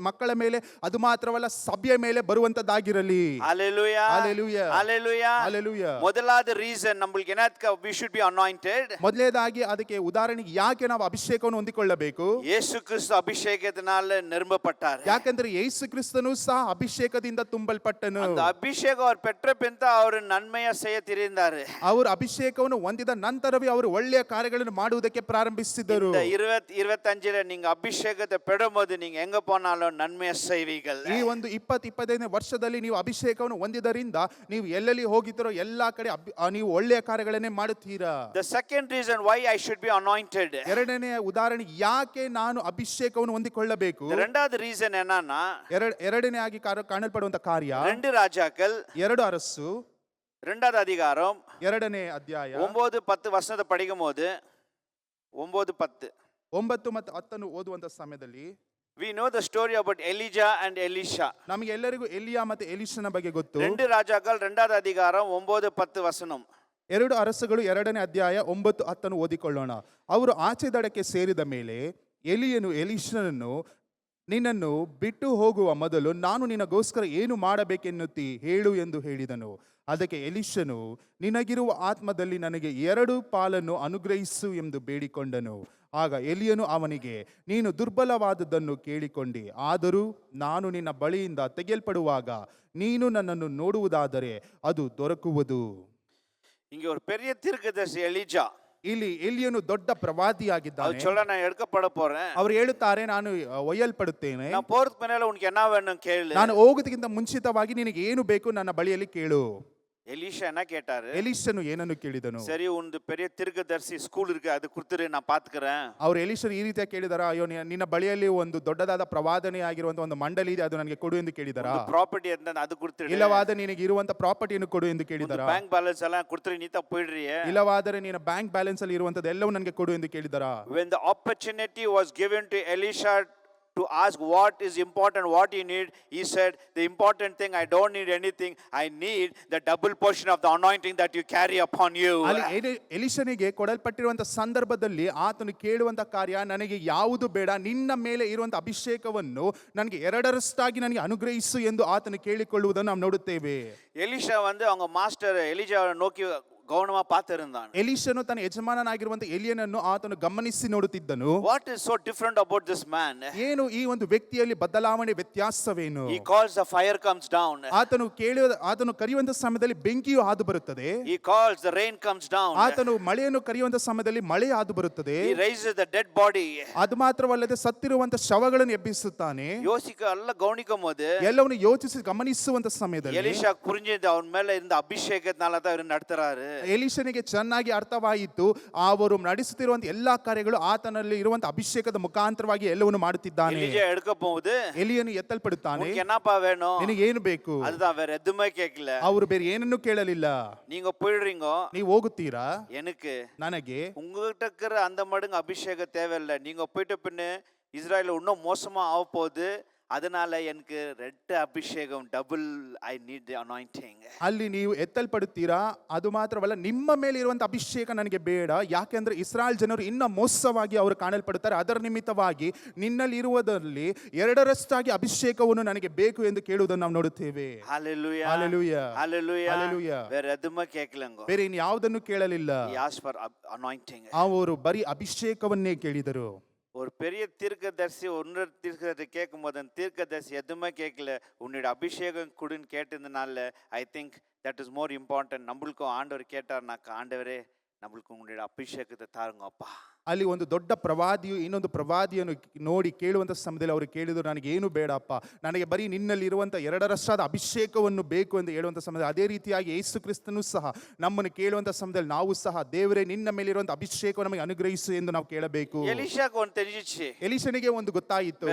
ಮಕ್ಕಳ ಮೇಲೆ, ಅದು ಮಾತ್ರವಲ್ಲ ಸಭೆಯ ಮೇಲೆ ಬರುವಂತದ್ದಾಗಿರಲಿ. Hallelujah. Hallelujah. Hallelujah. Hallelujah. முதலாவது ரீசன் நம்மளுக்கு என்னத்துக்கு we should be anointed. ಮೊದಲನೇದಾಗಿ ಅದಕ್ಕೆ ಉದಾಹರಣೆಗೆ ಯಾಕೆ ನಾವು ಅಭಿಷೇಕವನ್ನು ಹೊಂದಿಕೊಳ್ಳಬೇಕು? ಯೇಸು ಕ್ರಿಸ್ತ ಅಭಿಷೇಕத்தினால நிரம்பப்பட்டார். ಯಾಕಂದ್ರೆ ಯೇಸು ಕ್ರಿಸ್ತನು ಸಹ ಅಭಿಷೇಕದಿಂದ ತುಂಬಲ್ಪಟ್ಟನು. அந்த ಅಭಿಷೇಕ அவர் பெற்ற பின் தான் அவர் நன்மையை செய்ய தெரிந்தார். ಅವರು ಅಭಿಷೇಕವನ್ನು ಹೊಂದಿದ ನಂತರವೇ ಅವರು ಒಳ್ಳೆಯ ಕಾರ್ಯಗಳನ್ನು ಮಾಡುವುದಕ್ಕೆ ಪ್ರಾರಂಭಿಸಿದರು. இந்த 25ல நீங்க ಅಭಿಷೇಕத்தை பெறும்போது நீங்க எங்க போனாலும் நன்மையை செய்வீர்கள். ಈ ಒಂದು 25ನೇ ವರ್ಷದಲ್ಲಿ ನೀವು ಅಭಿಷೇಕವನ್ನು ಹೊಂದಿದರಿಂದ ನೀವು ಎಲ್ಲೆಲ್ಲಿ ಹೋಗಿದ್ದೀರೋ ಎಲ್ಲಾ ಕಡೆ ನೀವು ಒಳ್ಳೆಯ ಕಾರ್ಯಗಳನ್ನೇ ಮಾಡುತ್ತೀರಾ. The second reason why I should be anointed. ಎರಡನೆಯ ಉದಾಹರಣೆ ಯಾಕೆ ನಾನು ಅಭಿಷೇಕವನ್ನು ಹೊಂದಿಕೊಳ್ಳಬೇಕು? இரண்டாவது ரீசன் என்னன்னா ಎರಡನೇ ಆಗಿ ಕಾಣಲ್ಪಡುವಂತ ಕಾರ್ಯ 2 ರಾಜಾக்கள் 2 ಅರಸು 2வது அதிகாரம் 2ನೇ ಅಧ್ಯಾಯ 9-10 ವಚನದ படிக்கும்போது 9-10 9 ಮತ್ತು 10 ಓದುವಂತ ಸಮಯದಲ್ಲಿ we know the story about Elijah and Elisha. ನಮಗೆ ಎಲ್ಲರಿಗೂ ಎಲಿಯಾ ಮತ್ತು ಎಲಿಷನ ಬಗ್ಗೆ ಗೊತ್ತು. 2 ರಾಜಾக்கள் 2வது அதிகாரம் 9-10 ವಚனம். 2 ಅರಸುಗಳು 2ನೇ ಅಧ್ಯಾಯ 9-10 ಓದಿಕೊಳ್ಳೋಣ. ಅವರು ಆಚೆ ದಡಕ್ಕೆ ಸೇರಿದ ಮೇಲೆ ಎಲಿಯನು ಎಲಿಷನನ್ನು, ನಿನ್ನನ್ನು ಬಿಟ್ಟು ಹೋಗುವ ಮೊದಲು ನಾನು ನಿನಗೋಸ್ಕರ ಏನು ಮಾಡಬೇಕೆನ್ನುತ್ತಿ ಹೇಳು ಎಂದು ಹೇಳಿದನು. ಅದಕ್ಕೆ ಎಲಿಷನು, ನಿನಗಿರುವ ಆತ್ಮದಲ್ಲಿ ನನಗೆ 2 ಪಾಲನ್ನು ಅನುಗ್ರಹಿಸು ಎಂದು ಬೇಡಿಕೊಂಡನು. ಆಗ ಎಲಿಯನು ಅವನಿಗೆ, ನೀನು ದುರ್ಬಲವಾದದ್ದನ್ನು ಕೇಳಿಕೊಂಡೆ, ಆದರೂ ನಾನು ನಿನ್ನ ಬಳಿಯಿಂದ ತೆಗೆಯಲ್ಪಡುವಾಗ ನೀನು ನನ್ನನ್ನು ನೋಡುವುದಾದರೆ ಅದು ದೊರಕುವುದು. இங்க ஒரு பெரிய தீர்க்கதரிசி எலிஜா. ಇಲ್ಲಿ ಎಲಿಯನು ದೊಡ್ಡ ಪ್ರವಾದಿಯಾಗಿದ್ದಾನೆ. அவர் சொல்ல நான் எடுக்கப்பட போறேன். ಅವರು ಹೇಳುತ್ತಾರೆ, ನಾನು ಒಯ್ಯಲ್ಪಡುತ್ತೇನೆ. நான் போறதுக்கு முன்னால உனக்கு என்ன வேணும் கேளு. ನಾನು ಹೋಗುವುದಕ್ಕಿಂತ ಮುಂಚಿತವಾಗಿ ನಿನಗೆ ಏನು ಬೇಕು ನನ್ನ ಬಳಿಯಲ್ಲಿ ಕೇಳು. எலிஷா என்ன கேட்டாரு? ಎಲಿಷನು ಏನನ್ನು ಕೇಳಿದನು? சரி, உனது பெரிய தீர்க்கதரிசி ஸ்கூல் இருக்கு, அது கொடுத்துரு, நான் பாத்துக்கிறேன். ಅವರು ಎಲಿಷನು ಈ ರೀತಿಯಾಗಿ ಕೇಳಿದಾರ, ಅಯ್ಯೋ ನಿನ್ನ ಬಳಿಯಲ್ಲಿ ಒಂದು ದೊಡ್ಡದಾದ ಪ್ರವಾದನೆ ಆಗಿರುವಂತ ಒಂದು ಮಂಡಳಿ ಇದೆ, ಅದು ನನಗೆ ಕೊಡು ಎಂದು ಕೇಳಿದಾರ. ಪ್ರಾಪರ್ಟಿ ಅಂತ ಅದು ಕೊಡ್ತೀರಿ, ಇಲ್ಲವಾದರೆ ನಿನಗೆ ಇರುವಂತ ಪ್ರಾಪರ್ಟಿಯನ್ನು ಕೊಡು ಎಂದು ಕೇಳಿದಾರ. ಬ್ಯಾಂಕ್ ಬ್ಯಾಲೆನ್ಸ್ ಎಲ್ಲ ಕೊಡ್ತೀರಿ, ನೀ ತಪ್ಪಿಡ್ರಿ. ಇಲ್ಲವಾದರೆ ನಿನ್ನ ಬ್ಯಾಂಕ್ ಬ್ಯಾಲೆನ್ಸ್ ಅಲ್ಲಿ ಇರುವಂತದ್ದು ಎಲ್ಲವೂ ನನಗೆ ಕೊಡು ಎಂದು ಕೇಳಿದಾರ. When the opportunity was given to Elisha to ask what is important, what you need, he said, the important thing, I don't need anything, I need the double portion of the anointing that you carry upon you. ಅಲ್ಲಿ ಎಲಿಷನಿಗೆ ಕೊಡಲ್ಪಟ್ಟಿರುವಂತ ಸಂದರ್ಭದಲ್ಲಿ ಆತನು ಕೇಳುವಂತ ಕಾರ್ಯ, ನನಗೆ ಯಾವುದು ಬೇಡ, ನಿನ್ನ ಮೇಲೆ ಇರುವಂತ ಅಭಿಷೇಕವನ್ನು ನನಗೆ 2ರಷ್ಟಾಗಿ ನನಗೆ ಅನುಗ್ರಹಿಸು ಎಂದು ಆತನು ಕೇಳಿಕೊಳ್ಳುವುದನ್ನು ನಾವು ನೋಡುತ್ತೇವೆ. எலிஷா அவங்க மாஸ்டர் எலிஜாவை நோக்கி ಗೌನವಾ ಪಾತಿರುತ್ತಾನೆ. ಎಲಿಷನು ತನ್ನ ಯಜಮಾನನಾಗಿರುವಂತ ಎಲಿಯನನ್ನು ಆತನು ಗಮನಿಸಿ ನೋಡುತ್ತಿದ್ದನು. What is so different about this man? ಏನು ಈ ಒಂದು ವ್ಯಕ್ತಿಯಲ್ಲಿ ಬದಲಾವಣೆ, ವ್ಯತ್ಯಾಸವೇನು? He calls the fire comes down. ಆತನು ಕರೆಯುವಂತ ಸಮಯದಲ್ಲಿ ಬೆಂಕಿಯು ಹಾದು ಬರುತ್ತದೆ. He calls the rain comes down. ಆತನು ಮಳೆಯನ್ನು ಕರೆಯುವಂತ ಸಮಯದಲ್ಲಿ ಮಳೆ ಹಾದು ಬರುತ್ತದೆ. He raises the dead body. ಅದು ಮಾತ್ರವಲ್ಲದೆ ಸತ್ತಿರುವಂತ ಶವಗಳನ್ನು ಎಬ್ಬಿಸುತ್ತಾನೆ. ಯೋಸಿಕ ಎಲ್ಲ ಗೌನಿಕುம்போது ಎಲ್ಲವನ್ನು ಯೋಚಿಸಿ ಗಮನಿಸುವಂತ ಸಮಯದಲ್ಲಿ ಎಲಿಷಾ புரிஞ்சது ಅವನ ಮೇಲೆ இருந்த ಅಭಿಷೇಕದனால தான் ಇವರು ನಡೆತಾರು. ಎಲಿಷನಿಗೆ ಚೆನ್ನಾಗಿ ಅರ್ಥವಾಯಿತು, ಅವರು ನಡೆಸುತ್ತಿರುವಂತ ಎಲ್ಲಾ ಕಾರ್ಯಗಳು ಆತನಲ್ಲಿ ಇರುವಂತ ಅಭಿಷೇಕದ ಮುಖಾಂತರವಾಗಿ ಎಲ್ಲವನ್ನು ಮಾಡುತ್ತಿದ್ದಾನೆ. ಎಲಿಯನು ಎತ್ತಲ್ಪಡುತ್ತಾನೆ. ನಿನಗೆ ಏನು ಬೇಕು? ಅವರು ಬೇರೆ ಏನನ್ನು ಕೇಳಲಿಲ್ಲ. ನೀವು ಹೋಗುತ್ತೀರಾ? ನನಗೆ உங்ககிட்ட இருக்கிற அந்த மடங்கு அபிஷேக தேவையில்லை. நீங்க போயிட்ட பின்ன இஸ்ராயல் இன்னும் மோசமா ஆக போகுது. அதனால எனக்கு ரெட் அபிஷேகம் double, I need the anointing. ಅಲ್ಲಿ ನೀವು ಎತ್ತಲ್ಪಡುತ್ತೀರಾ, ಅದು ಮಾತ್ರವಲ್ಲ ನಿಮ್ಮ ಮೇಲೆ ಇರುವಂತ ಅಭಿಷೇಕ ನನಗೆ ಬೇಡ. ಯಾಕೆಂದ್ರೆ ಇಸ್ರಾಯೇಲ್ ಜನರು ಇನ್ನ ಮೋಸವಾಗಿ ಅವರು ಕಾಣಲ್ಪಡುತ್ತಾರೆ. ಅದರ ನಿಮಿತ್ತವಾಗಿ ನಿನ್ನಲ್ಲಿ ಇರುವುದರಲ್ಲಿ 2ರಷ್ಟಾಗಿ ಅಭಿಷೇಕವನ್ನು ನನಗೆ ಬೇಕು ಎಂದು ಕೇಳುವುದನ್ನು ನಾವು ನೋಡುತ್ತೇವೆ. Hallelujah, hallelujah, hallelujah, hallelujah. ಬೇರೆ ಎದನ್ನು ಕೇಳಲಿಲ್ಲ, ಬೇರೆ ಇನ್ನು ಯಾವುದನ್ನು ಕೇಳಲಿಲ್ಲ. He asked for anointing. ಅವರು ಬರೀ ಅಭಿಷೇಕವನ್ನೇ ಕೇಳಿದರು. ஒரு பெரிய தீர்க்கதரிசி இன்னொரு தீர்க்கதரிசி கேட்கும் போது அந்த தீர்க்கதரிசி எதுவுமே கேட்கல, உன்னோட அபிஷேகம் கொடுன்னு கேட்டதுனால I think that is more important. நம்மளுக்கும் ஆண்டவர் கேட்டார்னாக்கா, ஆண்டவரே நம்மளுக்கு உங்களுடைய அபிஷேகத்தை தாருங்க அப்பா. ಅಲ್ಲಿ ಒಂದು ದೊಡ್ಡ ಪ್ರವಾದಿಯು ಇನ್ನೊಂದು ಪ್ರವಾದಿಯನ್ನು ನೋಡಿ ಕೇಳುವಂತ ಸಮಯದಲ್ಲಿ ಅವರು ಕೇಳಿದ್ರು, ನನಗೆ ಏನು ಬೇಡಪ್ಪ, ನನಗೆ ಬರೀ ನಿನ್ನಲ್ಲಿ ಇರುವಂತ 2ರಷ್ಟಾದ ಅಭಿಷೇಕವನ್ನು ಬೇಕು ಎಂದು ಹೇಳುವಂತ ಸಮಯದಲ್ಲಿ, ಅದೇ ರೀತಿಯಾಗಿ ಯೇಸು ಕ್ರಿಸ್ತನು ಸಹ ನಮ್ಮನ್ನು ಕೇಳುವಂತ ಸಮಯದಲ್ಲಿ ನಾವು ಸಹ, ದೇವರೇ ನಿನ್ನ ಮೇಲೆ ಇರುವಂತ ಅಭಿಷೇಕ ನಮಗೆ ಅನುಗ್ರಹಿಸು ಎಂದು ನಾವು ಕೇಳಬೇಕು. ಎಲಿಷನಿಗೆ ಒಂದು ಗೊತ್ತಾಯಿತು,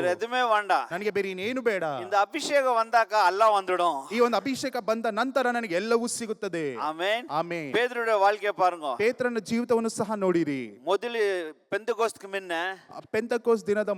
ನನಗೆ ಬೇರೆ ಇನ್ನೇನು ಬೇಡ, இந்த அபிஷேகம் வந்தாக்க எல்லாம் வந்துடும். ಈ ಒಂದು ಅಭಿಷೇಕ ಬಂದ ನಂತರ ನನಗೆ ಎಲ್ಲವೂ ಸಿಗುತ್ತದೆ. Amen, amen. ಪೇತ್ರನ வாழ்க்கையை பாருங்க, ಪೇತ್ರನ ಜೀವಿತವನ್ನು ಸಹ ನೋಡಿರಿ. ಮೊದಲು ಪೆಂತೆಕೋಸ್ತ್ಗೆ ಮುನ್ನ ಪೆಂತಕೋಸ್ ದಿನದ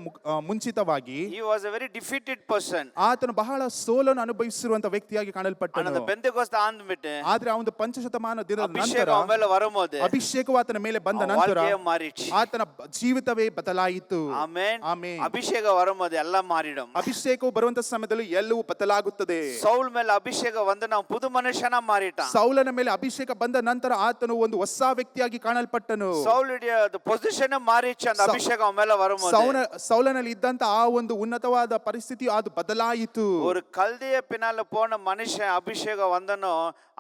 ಮುಂಚಿತವಾಗಿ he was a very defeated person. ಆತನು ಬಹಳ ಸೋಲನ್ನು ಅನುಭವಿಸಿರುವಂತ ವ್ಯಕ್ತಿಯಾಗಿ ஆனா ಕಾಣಲ್ಪಟ್ಟನು. அந்த பெந்தெகோஸ்து ஆரம்பிட்டு ಆದ್ರೆ ಆ ಒಂದು ಪಂಚಶತಮಾನ ದಿನದ ನಂತರ அபிஷேகம் அவன் மேல வரும்போது ಅಭಿಷೇಕವು ಆತನ ಮೇಲೆ ಬಂದ அவன் ನಂತರ வாழ்க்கையே மாறிடுச்சு. ಆತನ ಜೀವಿತವೇ ಬದಲಾಯಿತು. ஆமென். ಆಮೆನ್. அபிஷேகம் வரும்போது எல்லாம் மாறிடும். ಅಭಿಷೇಕವು ಬರುವಂತ ಸಮಯದಲ್ಲಿ ಎಲ್ಲವೂ ಬದಲಾಗುತ್ತದೆ. சவுல் மேல அபிஷேகம் வந்து நான் புது மனுஷனா மாறிட்டான். ಸೌಲನ ಮೇಲೆ ಅಭಿಷೇಕ ಬಂದ ನಂತರ ಆತನು ಒಂದು ಹೊಸ ವ್ಯಕ್ತಿಯಾಗಿ ಕಾಣಲ್ಪಟ್ಟನು. சவுலுடைய பொசிஷன் மாறிச்சு அந்த அபிஷேகம் அவன் மேல வரும்போது. ಸೌಲನಲ್ಲಿ ಇದ್ದಂತ ಆ ಒಂದು ಉನ್ನತವಾದ ಪರಿಸ್ಥಿತಿ ಅದು ಬದಲಾಯಿತು. ஒரு கல்திய பின்னால போன மனுஷன் அபிஷேகம் வந்தனோ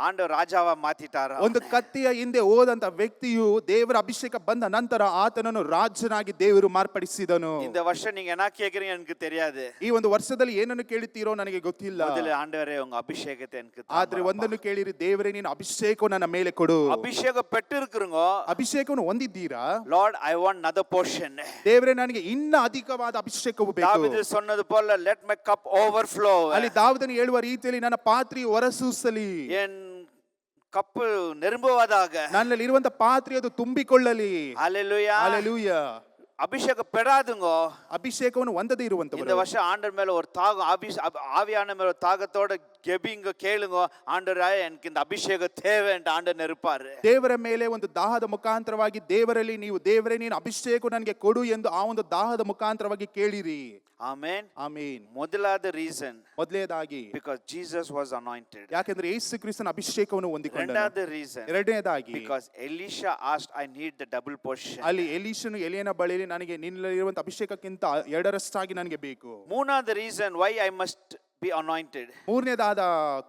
ஆண்டவர் ராஜாவா மாத்திட்டார. ಒಂದು ಕತ್ತಿಯ ಹಿಂದೆ ಹೋದಂತ ವ್ಯಕ್ತಿಯು ದೇವರ ಅಭಿಷೇಕ ಬಂದ ನಂತರ ಆತನನ್ನು ರಾಜನಾಗಿ ದೇವರು ಮಾರ್ಪಡಿಸಿದನು. இந்த வருஷம் நீங்க என்ன கேக்குறீங்க எனக்கு தெரியாது. ಈ ಒಂದು ವರ್ಷದಲ್ಲಿ ಏನನ್ನು ಕೇಳುತ್ತೀರೋ ನನಗೆ ಗೊತ್ತಿಲ್ಲ. ಮೊದಲು ஆண்டவரே உங்க அபிஷேகத்தை எனக்கு தாங்க. ಆದ್ರೆ ಒಂದನ್ನು ಕೇಳಿರಿ, ದೇವರೇ ನೀನು ಅಭಿಷೇಕವನ್ನು ನನ್ನ ಮೇಲೆ ಕೊಡು. அபிஷேகம் பெற்று இருக்குறங்க. ಅಭಿಷೇಕವನ್ನು ಹೊಂದಿದ್ದೀರಾ? Lord I want another portion. ದೇವರೇ ನನಗೆ ಇನ್ನ ಅಧಿಕವಾದ ಅಭಿಷೇಕವು ಬೇಕು. ದಾವೀದ சொன்னது போல let my cup overflow. ಅಲ್ಲಿ ದಾವೀದನು ಹೇಳುವ ರೀತಿಯಲ್ಲಿ ನನ್ನ ಪಾತ್ರೆ ಹೊರಸೂಸಲಿ. என் ಕಪ್ಪು ನೆರಳುವುದಾಗ ನನ್ನಲ್ಲಿ ಇರುವಂತ ಪಾತ್ರೆ ಅದು ತುಂಬಿಕೊಳ್ಳಲಿ. ஹalleluya. ಹಲ್ಲೆಲೂಯಾ. அபிஷேகம் பெறாதுங்க. ಅಭಿಷೇಕವನ್ನು ಹೊಂದದೇ இந்த ಇರುವಂತವರು வருஷம் ஆண்டவர் மேல ஒரு தாகம் ஆவியான மேல ஒரு தாகத்தோட கெபிங்க கேளுங்க. ஆண்டவரே எனக்கு இந்த அபிஷேகம் தேவைன்னு ஆண்டவர் நிருப்பாரு. ದೇವರ ಮೇಲೆ ಒಂದು ದಾಹದ ಮುಖಾಂತರವಾಗಿ ದೇವರಲ್ಲಿ ನೀವು ದೇವರೇ ನೀನು ಅಭಿಷೇಕ ನನಗೆ ಕೊಡು ಎಂದು ಆ ಒಂದು ದಾಹದ ಮುಖಾಂತರವಾಗಿ ಕೇಳಿರಿ. ಆಮೆನ್. ಆಮೆನ್. ಮೊದಲಾದ ರೀಸನ್ ಮೊದಲನೇದಾಗಿ because Jesus was anointed. ಯಾಕೆಂದ್ರೆ ಯೇಸು ಕ್ರಿಸ್ತನ ಅಭಿಷೇಕವನ್ನು ಹೊಂದಿಕೊಂಡನು. ಎರಡನೇದ ರೀಸನ್ ಎರಡನೇದಾಗಿ because Elisha asked I need the double portion. ಅಲ್ಲಿ ಎಲೀಷನು ಎಲಿಯನ ಬಳಿಯಲ್ಲಿ ನನಗೆ ನಿನ್ನಲ್ಲಿರುವಂತ ಅಭಿಷೇಕಕ್ಕಿಂತ ಎರಡರಷ್ಟಾಗಿ ನನಗೆ ಬೇಕು. ಮೂರನೇದ reason why I must be anointed. ಮೂರನೇದಾದ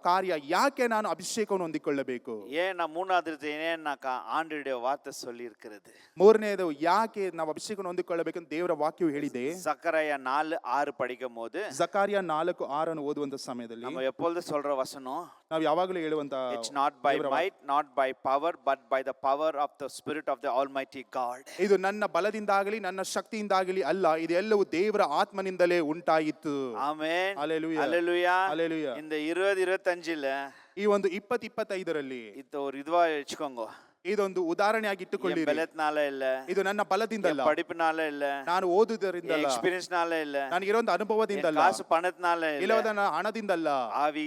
ಕಾರ್ಯ ಯಾಕೆ ನಾನು ಅಭಿಷೇಕವನ್ನು ಹೊಂದಿಕೊಳ್ಳಬೇಕು. ஏன் நான் மூணாவது ஏன்னாக்கா ஆண்டவருடைய வார்த்தை சொல்லி இருக்கிறது. ಮೂರನೇದು ಯಾಕೆ ನಾವು ಅಭಿಷೇಕವನ್ನು ಹೊಂದಿಕೊಳ್ಳಬೇಕಂತ ದೇವರ ವಾಕ್ಯವು ಹೇಳಿದೆ. சக்கரையா 4:6 படிக்கும் போது ಜಕಾರಿಯ 4:6 ಓದುವಂತ ಸಮಯದಲ್ಲಿ நம்ம எப்பொழுது சொல்ற வசனம் ನಾವು ಯಾವಾಗಲೂ ಹೇಳುವಂತ it's not by might not by power but by the power of the spirit of the almighty God. ಇದು ನನ್ನ ಬಲದಿಂದಾಗಲಿ ನನ್ನ ಶಕ್ತಿಯಿಂದಾಗಲಿ ಅಲ್ಲ, ಇದೆಲ್ಲವೂ ದೇವರ ಆತ್ಮನಿಂದಲೇ ಉಂಟಾಯಿತು. ಆಮೆನ್. ಹಲ್ಲೆಲೂಯಾ. ஹalleluya. ಹಲ್ಲೆಲೂಯಾ. இந்த 2025ல ಈ ಒಂದು 2025ರಲ್ಲಿ இது ஒரு இதுவா வெச்சுக்கோங்க. ಇದೊಂದು ಉದಾಹರಣೆಯಾಗಿ ಇಟ್ಟುಕೊಳ್ಳಿರಿ. ಬೆಲೆತ್ನಾಲ ಇಲ್ಲ, ಇದು ನನ್ನ ಬಲದಿಂದಲ್ಲ, படிப்புனால ಇಲ್ಲ, ನಾನು ಓದುವುದರಿಂದಲ್ಲ, ಎಕ್ಸ್ಪೀರಿಯನ್ಸ್ನಾಲ ಇಲ್ಲ, ನನಗಿರುವಂತ ಅನುಭವದಿಂದಲ್ಲ, ಕಾಸು ಪಣತ್ನಾಲ ಇಲ್ಲ, ಇಲ್ಲವಾದ ಹಣದಿಂದಲ್ಲ, ಆವಿ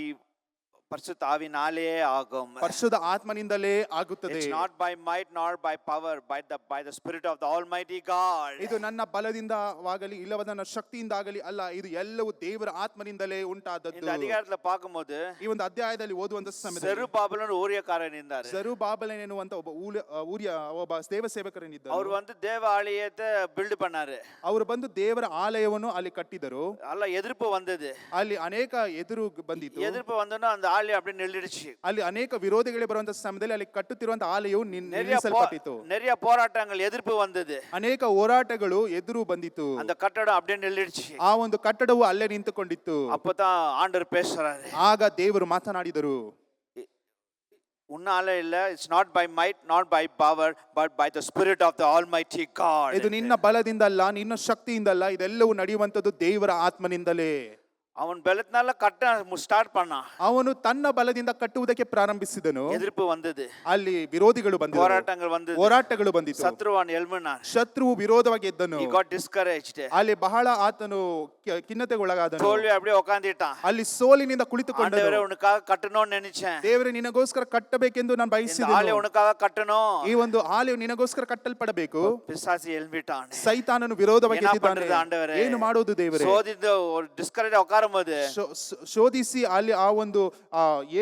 ಪರಿಶುದ್ಧ ಆವಿನಾಲೇ ಆಗುಮ್. ಪರಿಶುದ್ಧ ಆತ್ಮನಿಂದಲೇ ಆಗುತ್ತದೆ. It's not by might nor by power by the spirit of the almighty God. ಇದು ನನ್ನ ಬಲದಿಂದವಾಗಲಿ ಇಲ್ಲವಾದ ನನ್ನ ಶಕ್ತಿಯಿಂದಾಗಲಿ ಅಲ್ಲ, ಇದು ಎಲ್ಲವೂ ದೇವರ ಆತ್ಮನಿಂದಲೇ ಉಂಟಾದದ್ದು. இந்த அதிகாரத்துல பார்க்கும்போது ಈ ಒಂದು ಅಧ್ಯಾಯದಲ್ಲಿ ಓದುವಂತ ಸಮಯದಲ್ಲಿ செருபாபேல் ஊழியக்காரன் இருந்தார். ಜೆರುಬ್ಬಾಬೆಲ್ ಎನ್ನುವಂತ ಒಬ್ಬ ದೇವ ಸೇವಕರನಿದ್ದರು. ಅವರು வந்து தேவ ஆலயத்தை ಬಿಲ್ಡ್ பண்ணாரு. ಅವರು ಬಂದು ದೇವರ ಆಲಯವನ್ನು ಅಲ್ಲಿ ಕಟ್ಟಿದರು. ಅಲ್ಲ ಎದುರ್ಪು ಬಂದது. ಅಲ್ಲಿ ಅನೇಕ ಎದುರು ಬಂದಿತ್ತು. ಎದುರ್ಪು ಬಂದನು அந்த ಆಲಯ அப்படியே நில்லிடுச்சு. ಅಲ್ಲಿ ಅನೇಕ ವಿರೋಧಿಗಳೇ ಬರುವಂತ ಸಮಯದಲ್ಲಿ ಅಲ್ಲಿ ಕಟ್ಟುತ್ತಿರುವಂತ ಆಲಯವು ನಿಲ್ಲಿಸಲ್ಪಟ್ಟಿತು. நிறைய போராட்டங்கள் ಎದುರ್ಪು ಬಂದது. ಅನೇಕ ಹೋರಾಟಗಳು ಎದುರು ಬಂದಿತ್ತು. அந்த ಕಟ್ಟಡ அப்படியே நில்லிடுச்சு. ಆ ಒಂದು ಕಟ್ಟಡವು ಅಲ್ಲೇ ನಿಂತುಕೊಂಡಿತ್ತು. அப்பதான் ಆಂಡರ್ பேசுறாரு. ಆಗ ದೇವರು ಮಾತನಾಡಿದರು. ಉನ್ನಾಲೆ ಇಲ್ಲ, it's not by might not by power but by the spirit of the almighty god. ಇದು ನಿನ್ನ ಬಲದಿಂದಲ್ಲ, ನಿನ್ನ ಶಕ್ತಿಯಿಂದಲ್ಲ, ಇದೆಲ್ಲವೂ ನಡೆಯುವಂತದ್ದು ದೇವರ ಆತ್ಮನಿಂದಲೇ. ಅವನ್ ಬೆಳತ್ನಾಲ ಕಟ್ಟ ಸ್ಟಾರ್ಟ್ ಪಣ್ಣ. ಅವನು ತನ್ನ ಬಲದಿಂದ ಕಟ್ಟುವುದಕ್ಕೆ ಪ್ರಾರಂಭಿಸಿದನು. ಎದುರ್ಪು ಬಂದது. ಅಲ್ಲಿ ವಿರೋಧಿಗಳು ಬಂದರು, ಹೋರಾಟಗಳು ಬಂದಿತು. ಶತ್ರುವನ್ ಎಲ್ಮನ, ಶತ್ರುವು ವಿರೋಧವಾಗಿ ಎದ್ದನು. he got discouraged. ಅಲ್ಲಿ ಬಹಳ ಆತನು ಖಿನ್ನತೆಗೊಳಗಾದನು. ತೋಲ್ವಿ அப்படியே உட்கார்ந்திட்டான். ಅಲ್ಲಿ ಸೋಲಿನಿಂದ ಕುಳಿತುಕೊಂಡನು. ಆಂಡವರೇ ಉನಕಾಗ ಕಟ್ಟணும்னு நினைச்சேன். ದೇವರೇ ನಿನಗೋಸ್ಕರ ಕಟ್ಟಬೇಕೆಂದು ನಾನು ಬಯಸಿದೆನು. ಆಲಯ ಉನಕಾಗ ಕಟ್ಟணும். ಈ ಒಂದು ಆಲಯವು ನಿನಗೋಸ್ಕರ ಕಟ್ಟಲ್ಪಡಬೇಕು. ಪಿಶಾಚಿ ಎಲ್ಬಿட்டான். ಸೈತಾನನು ವಿರೋಧವಾಗಿ ಎದ್ದಿದ್ದಾನೆ. ಏನು ಮಾಡೋದು ದೇವರೇ? ಸೋದಿದ್ದ ಡಿಸ್ಕರೇಜ್ ಆಕಾರ ಶೋಧಿಸಿ ಅಲ್ಲಿ ಆ ಒಂದು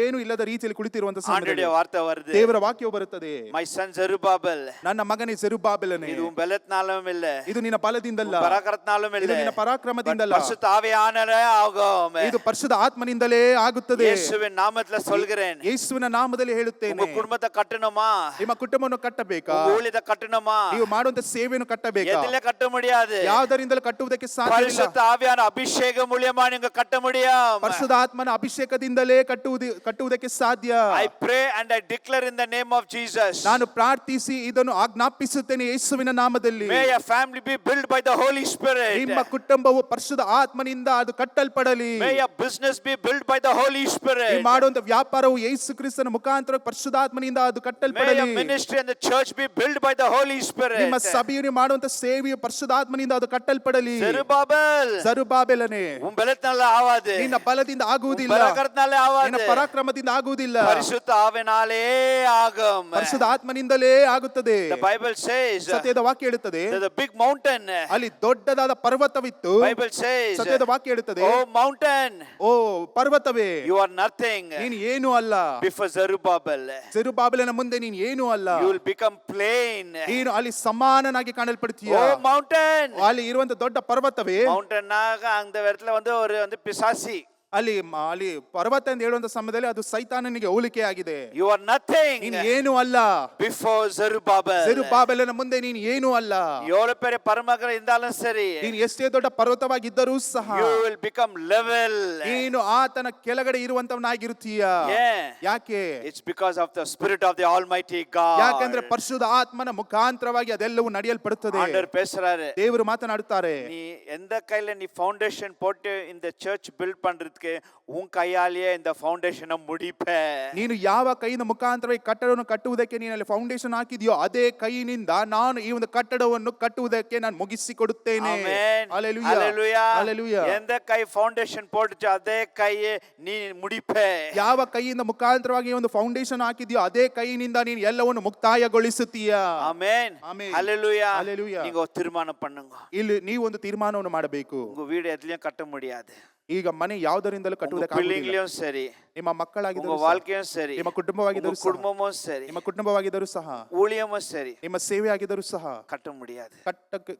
ಏನು ಇಲ್ಲದ ರೀತಿಯಲ್ಲಿ ಕುಳಿತಿರುವಂತ ಸಮಯದಲ್ಲಿ ವಾರ್ತೆ வருது. ದೇವರ ವಾಕ್ಯವು ಬರುತ್ತದೆ. ಮೈ ಸನ್ ಜೆರುಬ್ಬಾಬೆಲ್, ನನ್ನ ಮಗನೇ ಜೆರುಬ್ಬಾಬೆಲನೇ, ಇದು ಬೆಲೆತ್ನಾಲಂ ಇಲ್ಲ, ಇದು ನಿನ್ನ ಬಲದಿಂದಲ್ಲ, ಪರಾಕ್ರಮನಾಲಂ ಇಲ್ಲ, ಇದು ನಿನ್ನ ಪರಾಕ್ರಮದಿಂದಲ್ಲ, ಪರಿಶುದ್ಧ ಆವಿಯಾನವೇ ಆகும். ಇದು ಪರಿಶುದ್ಧ ಆತ್ಮನಿಂದಲೇ ಆಗುತ್ತದೆ. ಯೇಸುವಿನ ನಾಮದಲ್ಲಿ சொல்கிறேன். ಯೇಸುವಿನ ನಾಮದಲ್ಲಿ ಹೇಳುತ್ತೇನೆ. ನಿಮ್ಮ ಕುಟುಂಬದ ಕಟ್ಟಣಮಾ, ನಿಮ್ಮ ಕುಟುಂಬವನ್ನು ಕಟ್ಟಬೇಕಾ? ಊಳಿದ ಕಟ್ಟಣಮಾ, ನೀವು ಮಾಡುವಂತ ಸೇವೆಯನ್ನು ಕಟ್ಟಬೇಕಾ? ಎದೆಲೆ ಕಟ್ಟ முடியாது. ಯಾವುದರಿಂದಲೂ ಕಟ್ಟುವುದಕ್ಕೆ ಸಾಧ್ಯವಿಲ್ಲ. ಪರಿಶುದ್ಧ ಆವಿಯಾನ ಅಭಿಷೇಕ ಮೂಲ್ಯமா ನೀವು கட்ட முடியும். ಪರಿಶುದ್ಧಾತ್ಮನ ಅಭಿಷೇಕದಿಂದಲೇ ಕಟ್ಟುವುದಕ್ಕೆ ಸಾಧ್ಯ. I pray and I declare in the name of Jesus. ನಾನು ಪ್ರಾರ್ಥಿಸಿ ಇದನ್ನು ಆಜ್ಞಾಪಿಸುತ್ತೇನೆ ಯೇಸುವಿನ ನಾಮದಲ್ಲಿ. May your family be built by the Holy Spirit. ನಿಮ್ಮ ಕುಟುಂಬವು ಪರಿಶುದ್ಧ ಆತ್ಮನಿಂದ ಅದು ಕಟ್ಟಲ್ಪಡಲಿ. May your business be built by the Holy Spirit. ನೀವು ಮಾಡುವಂತ ವ್ಯಾಪಾರವು ಯೇಸು ಕ್ರಿಸ್ತನ ಮುಖಾಂತರ ಪರಿಶುದ್ಧಾತ್ಮನಿಂದ ಅದು May ಕಟ್ಟಲ್ಪಡಲಿ. your ministry and the church be built by the Holy Spirit. ನಿಮ್ಮ ಸಭೆಯು ಮಾಡುವಂತ ಸೇವೆಯು ಪರಿಶುದ್ಧಾತ್ಮನಿಂದ ಅದು ಕಟ್ಟಲ್ಪಡಲಿ. Zerubbabel, ಜರುಬ್ಬಾಬೆಲನೇ, உன் பலத்தினால ஆகாது, ನಿನ್ನ ಬಲದಿಂದ ಆಗುವುದಿಲ್ಲ, உன் பராக்கிரமத்தினால ನಿನ್ನ ஆகாது, ಪರಾಕ್ರಮದಿಂದ ಆಗುವುದಿಲ್ಲ, பரிசுத்த ஆவியினாலே ஆகும். ಪರಿಶುದ್ಧ ಆತ್ಮನಿಂದಲೇ ಆಗುತ್ತದೆ. The Bible says ಸತ್ಯದ ವಾಕ್ಯ ಹೇಳುತ್ತದೆ, there's a big mountain. ಅಲ್ಲಿ ದೊಡ್ಡದಾದ ಪರ್ವತವಿತ್ತು. Bible says, ಸತ್ಯದ ವಾಕ್ಯ ಹೇಳುತ್ತದೆ, oh mountain, O ಪರ್ವತವೇ, you are nothing ನೀನು ಏನು ಅಲ್ಲ. before Zerubbabel. ಜೆರುಬ್ಬಾಬೆಲನ ಮುಂದೆ ನೀನು ಏನು ಅಲ್ಲ. You will become plain. ನೀನು ಅಲ್ಲಿ ಸಮಾನನಾಗಿ ಕಾಣಲ್ಪಡ್ತೀಯ. Oh mountain, ಅಲ್ಲಿ ಇರುವಂತ ದೊಡ್ಡ ಪರ್ವತವೇ, mountain நாக அந்த இடத்துல வந்து பிசாசி. ಅಲ್ಲಿ ಪರ್ವತ ಎಂದು ಹೇಳುವಂತ ಸಮಯದಲ್ಲಿ ಅದು ಸೈತಾನನಿಗೆ ಹೋಲಿಕೆ ಆಗಿದೆ. You are nothing ನೀನು ಏನು ಅಲ್ಲ before Zerubbabel. ಜೆರುಬ್ಬಾಬೆಲನ ಮುಂದೆ ನೀನು ಏನು ಅಲ್ಲ. எவ்வளவு பெரிய பரமகர இருந்தாலும் சரி, ನೀನು ಎಷ್ಟೇ ದೊಡ್ಡ ಪರ್ವತವಾಗಿದ್ದರೂ ಸಹ you will become level. ನೀನು ಆತನ ಕೆಳಗಡೆ ಇರುವಂತವನಾಗಿರುತ್ತೀಯ. ಯಾಕೆ? It's because of the spirit of the Almighty God. ಯಾಕಂದ್ರೆ ಪರಿಶುದ್ಧ ಆತ್ಮನ ಮುಖಾಂತರವಾಗಿ ಅದೆಲ್ಲವೂ ನಡೆಯಲ್ಪಡುತ್ತದೆ. ஆண்டவர் பேசுறாரு, ದೇವರು ಮಾತನಾಡುತ್ತಾರೆ, நீ எந்த கையில நீ ஃபவுண்டேஷன் போட்டு இந்த சர்ச் பில்ட் பண்றதுக்கு உன் கையாலேயே இந்த ஃபவுண்டேஷனை முடிப்ப. ನೀನು ಯಾವ ಕೈಯಿಂದ ಮುಖಾಂತರವಾಗಿ ಕಟ್ಟಡವನ್ನು ಕಟ್ಟುವುದಕ್ಕೆ ನೀನು ಅಲ್ಲಿ ಫೌಂಡೇಶನ್ ಹಾಕಿದ್ಯೋ ಅದೇ ಕೈಯಿಂದ ನಾನು ಈ ಒಂದು ಕಟ್ಟಡವನ್ನು ಕಟ್ಟುವುದಕ್ಕೆ ನಾನು ಮುಗಿಸಿಕೊಡುತ್ತೇನೆ. ಆಮೆನ್. ಹಲ್ಲೆಲೂಯಾ. ಹಲ್ಲೆಲೂಯಾ. ಹಲ್ಲೆಲೂಯಾ. எந்த கை ஃபவுண்டேஷன் போட்டுச்சோ அதே கையை நீ முடிப்ப. ಯಾವ ಕೈಯಿಂದ ಮುಖಾಂತರವಾಗಿ ಒಂದು ಫೌಂಡೇಶನ್ ಹಾಕಿದ್ಯೋ ಅದೇ ಕೈಯಿಂದ ನೀನು ಎಲ್ಲವನ್ನು ಮುಕ್ತಾಯಗೊಳಿಸುತ್ತೀಯ. ஆமென். ಆಮೆನ್. ஹல்லேலூயா. ಹಲ್ಲೆಲೂಯಾ. நீங்க ஒரு தீர்மானம் பண்ணுங்க. ಇಲ್ಲಿ ನೀವು ಒಂದು ತೀರ್ಮಾನವನ್ನು ಮಾಡಬೇಕು. உங்க வீடு எதுலயும் கட்ட முடியாது. ಈಗ ಮನೆ ಯಾವುದರಿಂದಲೂ உங்க ಕಟ್ಟುವುದಕ್ಕೆ ಆಗುವುದಿಲ್ಲ. பிள்ளைங்களையும் சரி, ನಿಮ್ಮ ಮಕ್ಕಳಾಗಿದ್ದರೂ உங்க ಸಹ, வாழ்க்கையும் சரி, ನಿಮ್ಮ ಕುಟುಂಬವಾಗಿದ್ದರೂ உங்க ಸಹ, குடும்பமும் சரி, ನಿಮ್ಮ ಕುಟುಂಬವಾಗಿದ್ದರೂ ಸಹ, ஊழியமும் சரி ನಿಮ್ಮ ಸೇವೆ ಆಗಿದ್ದರೂ ಸಹ கட்ட முடியாது.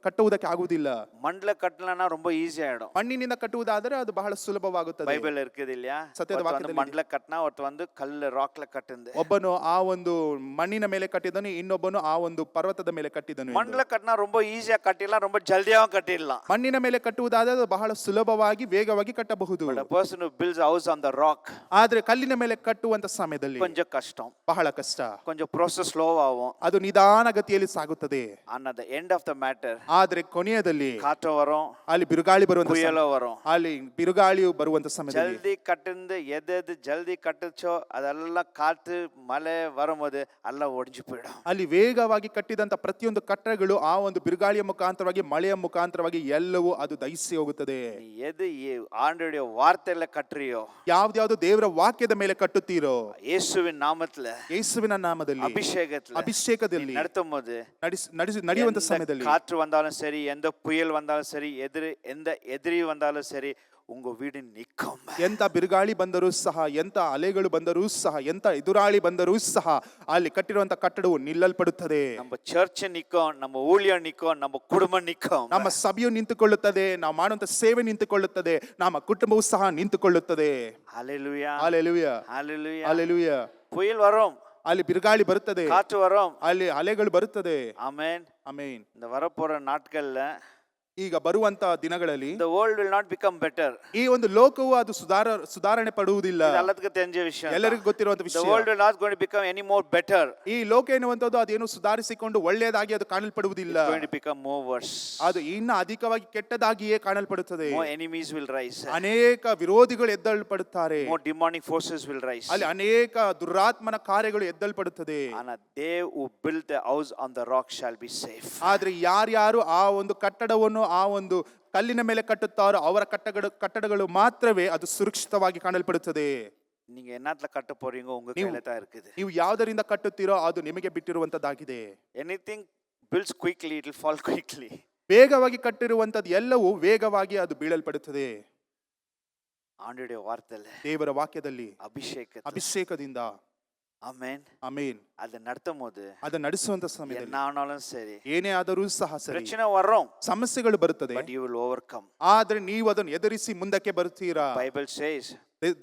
ಕಟ್ಟುವುದಕ್ಕೆ ಆಗುವುದಿಲ್ಲ. மண்ல கட்டலனா ரொம்ப ஈஸி ஆயிடும். ಮಣ್ಣಿನಿಂದ ಕಟ್ಟುವುದಾದರೆ ಅದು ಬಹಳ ಸುಲಭವಾಗುತ್ತದೆ. பைபிள் இருக்குது இல்லையா? சத்தியத ஒருத்தன் வாக்கியದಲ್ಲಿ மண்ல கட்டினா ஒருத்தன் வந்து கல்ல ராக்ல கட்டுந்து. ಒಬ್ಬನು ಆ ಒಂದು ಮಣ್ಣಿನ ಮೇಲೆ ಕಟ್ಟಿದನು, ಇನ್ನೊಬ್ಬನು ಆ ಒಂದು ಪರ್ವತದ ಮೇಲೆ ಕಟ್ಟಿದನು. மண்ல கட்டினா ரொம்ப ஈஸியா கட்டிடலாம், ரொம்ப ஜல்தியாவும் கட்டிடலாம். ಮಣ್ಣಿನ ಮೇಲೆ ಕಟ್ಟುವುದಾದರೆ ಅದು ಬಹಳ ಸುಲಭವಾಗಿ ವೇಗವಾಗಿ ಕಟ್ಟಬಹುದು. But a person who builds a house on the rock, ಆದ್ರೆ ಕಲ್ಲಿನ ಮೇಲೆ ಕಟ್ಟುವಂತ ಸಮಯದಲ್ಲಿ கொஞ்சம் கஷ்டம், ಬಹಳ ಕಷ್ಟ, கொஞ்சம் process slow ஆகும். ಅದು ನಿಧಾನಗತಿಯಲ್ಲಿ ಸಾಗುತ್ತದೆ. And at the end of the matter, ಆದ್ರೆ ಕೊನೆಯದಲ್ಲಿ காற்று வரும், ಅಲ್ಲಿ ಬಿರುಗಾಳಿ ಬರುವಂತ புயலும் வரும். ಅಲ್ಲಿ ಬಿರುಗಾಳಿಯು ಬರುವಂತ ಸಮಯದಲ್ಲಿ ஜல்தி கட்டுந்து எது ஜல்தி கட்டுச்சோ அதெல்லாம் காற்று மழை வரும்போது எல்லாம் ஒடிஞ்சு போயிடும். ಅಲ್ಲಿ ವೇಗವಾಗಿ ಕಟ್ಟಿದಂತ ಪ್ರತಿಯೊಂದು ಕಟ್ಟಡಗಳು ಆ ಒಂದು ಬಿರುಗಾಳಿಯ ಮುಖಾಂತರವಾಗಿ ಮಳೆಯ ಮುಖಾಂತರವಾಗಿ ಎಲ್ಲವೂ ಅದು ದಹಿಸಿ ಹೋಗುತ್ತದೆ. நீ எது ஆண்டவருடைய வார்த்தையில கட்டுறியோ, ಯಾವ್ದು ದೇವರ ವಾಕ್ಯದ ಮೇಲೆ ಕಟ್ಟುತ್ತೀರೋ, இயேசுவின் நாமத்துல, ಯೇಸುವಿನ ನಾಮದಲ್ಲಿ, அபிஷேகத்துல ಅಭಿಷೇಕದಲ್ಲಿ நடத்தும் போது, ನಡೆಯುವಂತ எந்த ಸಮಯದಲ್ಲಿ காற்று வந்தாலும் சரி, எந்த புயல் வந்தாலும் சரி, எந்த எதிரி வந்தாலும் சரி, உங்க வீடு நிற்கும். ಎಂತ ಬಿರುಗಾಳಿ ಬಂದರೂ ಸಹ, ಎಂತ ಅಲೆಗಳು ಬಂದರೂ ಸಹ, ಎಂತ ಎದುರಾಳಿ ಬಂದರೂ ಸಹ ಅಲ್ಲಿ ಕಟ್ಟಿರುವಂತ ಕಟ್ಟಡವು ನಿಲ್ಲಲ್ಪಡುತ್ತದೆ. நம்ம சர்ச் நிற்கும், நம்ம ஊழியம் நிற்கும், நம்ம குடும்பம் நிற்கும். ನಮ್ಮ ಸಭೆಯು ನಿಂತುಕೊಳ್ಳುತ್ತದೆ, ನಾವು ಮಾಡುವಂತ ಸೇವೆ ನಿಂತುಕೊಳ್ಳುತ್ತದೆ, ನಮ್ಮ ಕುಟುಂಬವು ಸಹ ನಿಂತುಕೊಳ್ಳುತ್ತದೆ. ஹல்லேலூயா. ಹಲ್ಲೆಲೂಯಾ. ஹல்லேலூயா. ಹಲ್ಲೆಲೂಯಾ. புயல் வரும், ಅಲ್ಲಿ ಬಿರುಗಾಳಿ ಬರುತ್ತದೆ, காற்று வரும். ಅಲ್ಲಿ ಅಲೆಗಳು ಬರುತ್ತದೆ. ஆமென். ಆಮೆನ್. இந்த வரப்போற நாட்கள்ல ಈಗ ಬರುವಂತ ದಿನಗಳಲ್ಲಿ the world will not become better. ಈ ಒಂದು ಲೋಕವು ಅದು ಸುಧಾರಣೆ ಪಡುವುದಿಲ್ಲ. ಇದು ಎಲ್ಲದಕ್ಕೂ தெரிஞ்ச ವಿಷಯ. ಎಲ್ಲರಿಗೂ ಗೊತ್ತಿರುವಂತ The ವಿಷಯ. world will not going to become any more better. ಈ ಲೋಕ ಎನ್ನುವಂತದ್ದು ಅದೇನು ಸುಧಾರಿಸಿಕೊಂಡು ಒಳ್ಳೆಯದಾಗಿ ಅದು ಕಾಣಲ್ಪಡುವುದಿಲ್ಲ. It's going to become more worse. ಅದು ಇನ್ನು ಅಧಿಕವಾಗಿ ಕೆಟ್ಟದಾಗಿಯೇ ಕಾಣಲ್ಪಡುತ್ತದೆ. More enemies will rise. ಅನೇಕ ವಿರೋಧಿಗಳು ಎದ್ದಲ್ಪಡುತ್ತಾರೆ. More demonic forces will rise. ಅಲ್ಲಿ ಅನೇಕ ದುರಾತ್ಮನ ಕಾರ್ಯಗಳು ಎದ್ದಲ್ಪಡುತ್ತದೆ. And they who build the house on the rock shall be safe. ಆದ್ರೆ ಯಾರ್ಯಾರು ಆ ಒಂದು ಕಟ್ಟಡವನ್ನು ಆ ಒಂದು ಕಲ್ಲಿನ ಮೇಲೆ ಕಟ್ಟುತ್ತಾರೋ ಅವರ ಕಟ್ಟಡಗಳು ಮಾತ್ರವೇ ಅದು ಸುರಕ್ಷಿತವಾಗಿ ಕಾಣಲ್ಪಡುತ್ತದೆ. நீங்க என்னத்துல கட்ட போறீங்க உங்க கையில தான் இருக்குது. ನೀವು ಯಾವುದರಿಂದ ಕಟ್ಟುತ್ತೀರೋ ಅದು ನಿಮಗೆ ಬಿಟ್ಟಿರುವಂತದ್ದಾಗಿದೆ. Anything builds quickly, it will fall quickly. ವೇಗವಾಗಿ ಕಟ್ಟಿರುವಂತದ್ದು ಎಲ್ಲವೂ ವೇಗವಾಗಿ ಅದು ಬೀಳಲ್ಪಡುತ್ತದೆ. ஆண்டவருடைய வார்த்தையில, ದೇವರ ವಾಕ್ಯದಲ್ಲಿ, அபிஷேகದಿಂದ, ಆಮೆನ್. ஆமென். ಆಮೆನ್. அதை நடத்தும் போது ಅದನ್ನ ನಡೆಸುವಂತ ಸಮಯದಲ್ಲಿ என்ன ஆனாலும் சரி, ಏನೇ ಆದರೂ ಸಹ ಸರಿ, பிரச்சனை வரும், ಸಮಸ್ಯೆಗಳು ಬರುತ್ತದೆ, but you will overcome. ಆದ್ರೆ ನೀವು ಅದನ್ನು ಎದುರಿಸಿ ಮುಂದಕ್ಕೆ ಬರ್ತೀರಾ. Bible says,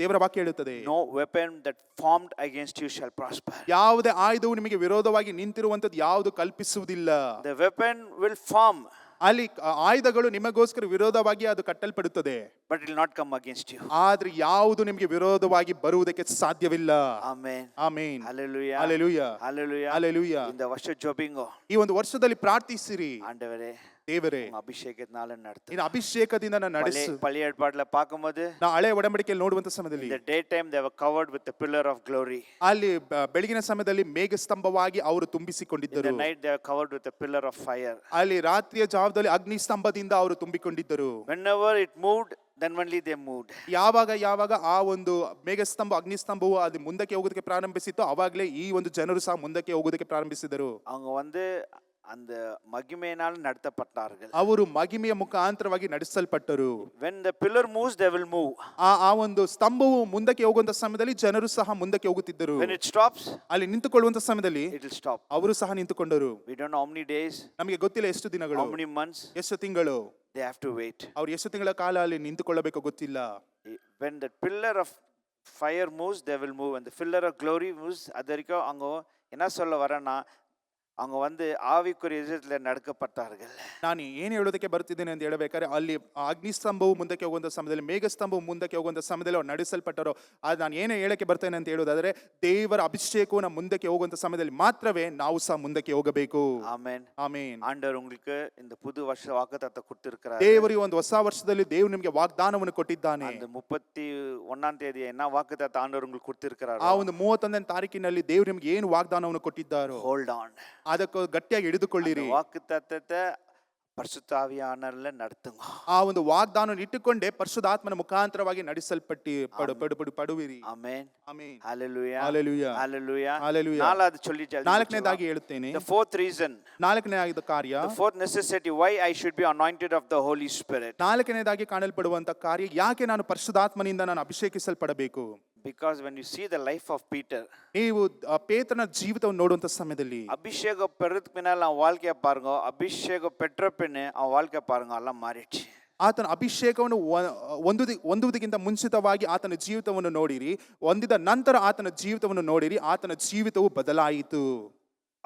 ದೇವರ ವಾಕ್ಯ ಹೇಳುತ್ತದೆ, no weapon that formed against you shall prosper. ಯಾವುದೇ ಆಯುಧವು ನಿಮಗೆ ವಿರೋಧವಾಗಿ ನಿಂತಿರುವಂತದ್ದು ಯಾವುದು ಕಲ್ಪಿಸುವುದಿಲ್ಲ. The weapon will form. ಅಲ್ಲಿ ಆಯುಧಗಳು ನಿಮಗೋಸ್ಕರ ವಿರೋಧವಾಗಿ ಅದು ಕಟ್ಟಲ್ಪಡುತ್ತದೆ, but it will not come against you. ಆದ್ರೆ ಯಾವುದು ನಿಮಗೆ ವಿರೋಧವಾಗಿ ಬರುವುದಕ್ಕೆ ಸಾಧ್ಯವಿಲ್ಲ. Amen. Amen. Hallelujah. Hallelujah. Hallelujah. Hallelujah. இந்த வருஷம் ஜெபிங்கோ. ಈ ಒಂದು ವರ್ಷದಲ್ಲಿ ಪ್ರಾರ್ಥಿಸಿರಿ, ஆண்டவரே ದೇವರೇ உங்க அபிஷேகத்தினால நடத்து. ನಿನ್ನ ಅಭಿಷೇಕದಿಂದ ನಾನು ನಡೆಸು. பழைய ஏற்பாடுல பார்க்கும்போது ನಾ ಹಳೆ ಒಡಂಬಡಿಕೆಯಲ್ಲಿ ನೋಡುವಂತ ಸಮಯದಲ್ಲಿ in the daytime they were covered with the pillar of glory. ಅಲ್ಲಿ ಬೆಳಗಿನ ಸಮಯದಲ್ಲಿ ಮೇಘ ಸ್ತಂಭವಾಗಿ ಅವರು In ತುಂಬಿಸಿಕೊಂಡಿದ್ದರು, the night they were covered with the pillar of fire. ಅಲ್ಲಿ ರಾತ್ರಿಯ ಜಾವದಲ್ಲಿ ಅಗ್ನಿ ಸ್ತಂಭದಿಂದ ಅವರು ತುಂಬಿಕೊಂಡಿದ್ದರು. Whenever it moved, then only they moved. ಯಾವಾಗ ಆ ಒಂದು ಮೇಘಸ್ತಂಭ ಅಗ್ನಿ ಸ್ತಂಭವು ಅದು ಮುಂದಕ್ಕೆ ಹೋಗೋದಕ್ಕೆ ಪ್ರಾರಂಭಿಸಿತ್ತು, ಅವಾಗಲೇ ಈ ಒಂದು ಜನರು ಸಹ ಮುಂದಕ್ಕೆ ಹೋಗೋದಕ್ಕೆ ಪ್ರಾರಂಭಿಸಿದರು. அவங்க வந்து அந்த மகிமையினால் நடத்தப்பட்டார்கள். ಅವರು ಮಹಿಮೆಯ ಮುಖಾಂತರವಾಗಿ ನಡೆಸಲ್ಪಟ್ಟರು. When the pillar moves, they will move. ಆ ಒಂದು ಸ್ತಂಭವು ಮುಂದಕ್ಕೆ ಹೋಗುವಂತ ಸಮಯದಲ್ಲಿ ಜನರು ಸಹ ಮುಂದಕ್ಕೆ ಹೋಗುತ್ತಿದ್ದರು. When it stops, ಅಲ್ಲಿ ನಿಂತುಕೊಳ್ಳುವಂತ ಸಮಯದಲ್ಲಿ it will stop. ಅವರು ಸಹ ನಿಂತುಕೊಂಡರು. We don't know how many days, ನಮಗೆ ಗೊತ್ತಿಲ್ಲ ಎಷ್ಟು ದಿನಗಳು, how many months, ಎಷ್ಟು ತಿಂಗಳು, they have to wait. ಅವ್ರು ಎಷ್ಟು ತಿಂಗಳ ಕಾಲ ಅಲ್ಲಿ ನಿಂತುಕೊಳ್ಳಬೇಕು ಗೊತ್ತಿಲ್ಲ. When the pillar of fire moves, they will move. And the pillar of glory moves, அது வரைக்கும் அவங்க என்ன சொல்ல வரேன்னா அவங்க வந்து ஆவிக்குரிய விதத்துல நடக்கப்பட்டார்கள். ನಾನು ಏನು ಹೇಳೋದಕ್ಕೆ ಬರ್ತಿದ್ದೇನೆ ಅಂತ ಹೇಳಬೇಕಾದ್ರೆ ಅಲ್ಲಿ ಅಗ್ನಿ ಸ್ತಂಭವು ಮುಂದಕ್ಕೆ ಹೋಗುವಂತ ಸಮಯದಲ್ಲಿ ಮೇಘ ಸ್ತಂಭವು ಮುಂದಕ್ಕೆ ಹೋಗುವಂತ ಸಮಯದಲ್ಲಿ ಅವ್ರು ನಡೆಸಲ್ಪಟ್ಟರು. ಅದು ನಾನು ಏನು ಹೇಳಕ್ಕೆ ಬರ್ತೇನೆ ಅಂತ ಹೇಳೋದಾದ್ರೆ ದೇವರ ಅಭಿಷೇಕವನ್ನು ಮುಂದಕ್ಕೆ ಹೋಗುವಂತ ಸಮಯದಲ್ಲಿ ಮಾತ್ರವೇ ನಾವು ಸಹ ಮುಂದಕ್ಕೆ ಹೋಗಬೇಕು. ஆமென். ಆಮೆನ್. ஆண்டவர் உங்களுக்கு இந்த புது வருஷ வாக்குத்தத்தத்தை கொடுத்திருக்கிறார். ದೇವರು ಈ ಒಂದು ಹೊಸ ವರ್ಷದಲ್ಲಿ ದೇವರು ನಿಮಗೆ ವಾಗ್ದಾನವನ್ನು ಕೊಟ್ಟಿದ್ದಾನೆ. அந்த 31ஆம் தேதி என்ன வாக்குத்தத்த ஆண்டவர் உங்களுக்கு கொடுத்திருக்கிறார். ಆ ಒಂದು 31ನೇ ತಾರೀಕಿನಲ್ಲಿ ದೇವರು ನಿಮಗೆ ಏನು ವಾಗ್ದಾನವನ್ನು ಕೊಟ್ಟಿದ್ದಾರೋ Hold on. ಅದಕ್ಕೆ ಗಟ್ಟಿಯಾಗಿ ಹಿಡಿದುಕೊಳ್ಳಿರಿ. வாக்குத்தத்தத்தை பரிசுத்த ஆவியானவர்ல நடத்துங்க. ಆ ಒಂದು ವಾಗ್ದಾನವನ್ನು ಇಟ್ಟುಕೊಂಡೇ ಪರಿಶುದ್ಧಾತ್ಮನ ಮುಖಾಂತರವಾಗಿ ಪಡುವಿರಿ. Amen. Amen. Hallelujah. Hallelujah. Hallelujah. Hallelujah. ನಾಲ್ಕನೇದು சொல்லி ನಾಲ್ಕನೇದಾಗಿ ಹೇಳುತ್ತೇನೆ. The fourth reason, ನಾಲ್ಕನೇದಾದ ಕಾರ್ಯ, the fourth necessity why I should be anointed of the Holy Spirit. ನಾಲ್ಕನೇದಾಗಿ ಕಾಣಲ್ಪಡುವಂತ ಕಾರ್ಯ, ಯಾಕೆ ನಾನು ಪರಿಶುದ್ಧಾತ್ಮನಿಂದ ನಾನು ಅಭಿಷೇಕಿಸಲ್ಪಡಬೇಕು. Because when you see the life of Peter, ನೀವು ಪೇತ್ರನ ಜೀವಿತವನ್ನು ನೋಡುವಂತ ಸಮಯದಲ್ಲಿ அபிஷேகம் பெறதுக்கு பின்னால் அவன் வாழ்க்கையை பாருங்க, அபிஷேகம் பெற்ற பின்னு அவன் வாழ்க்கை பாருங்க, எல்லாம் மாறிடுச்சு. ಆತನ ಅಭಿಷೇಕವನ್ನು ಹೊಂದುವುದಕ್ಕಿಂತ ಮುಂಚಿತವಾಗಿ ಆತನ ಜೀವಿತವನ್ನು ನೋಡಿರಿ, ಹೊಂದಿದ ನಂತರ ಆತನ ಜೀವಿತವನ್ನು ನೋಡಿರಿ, ಆತನ ಜೀವಿತವು ಬದಲಾಯಿತು.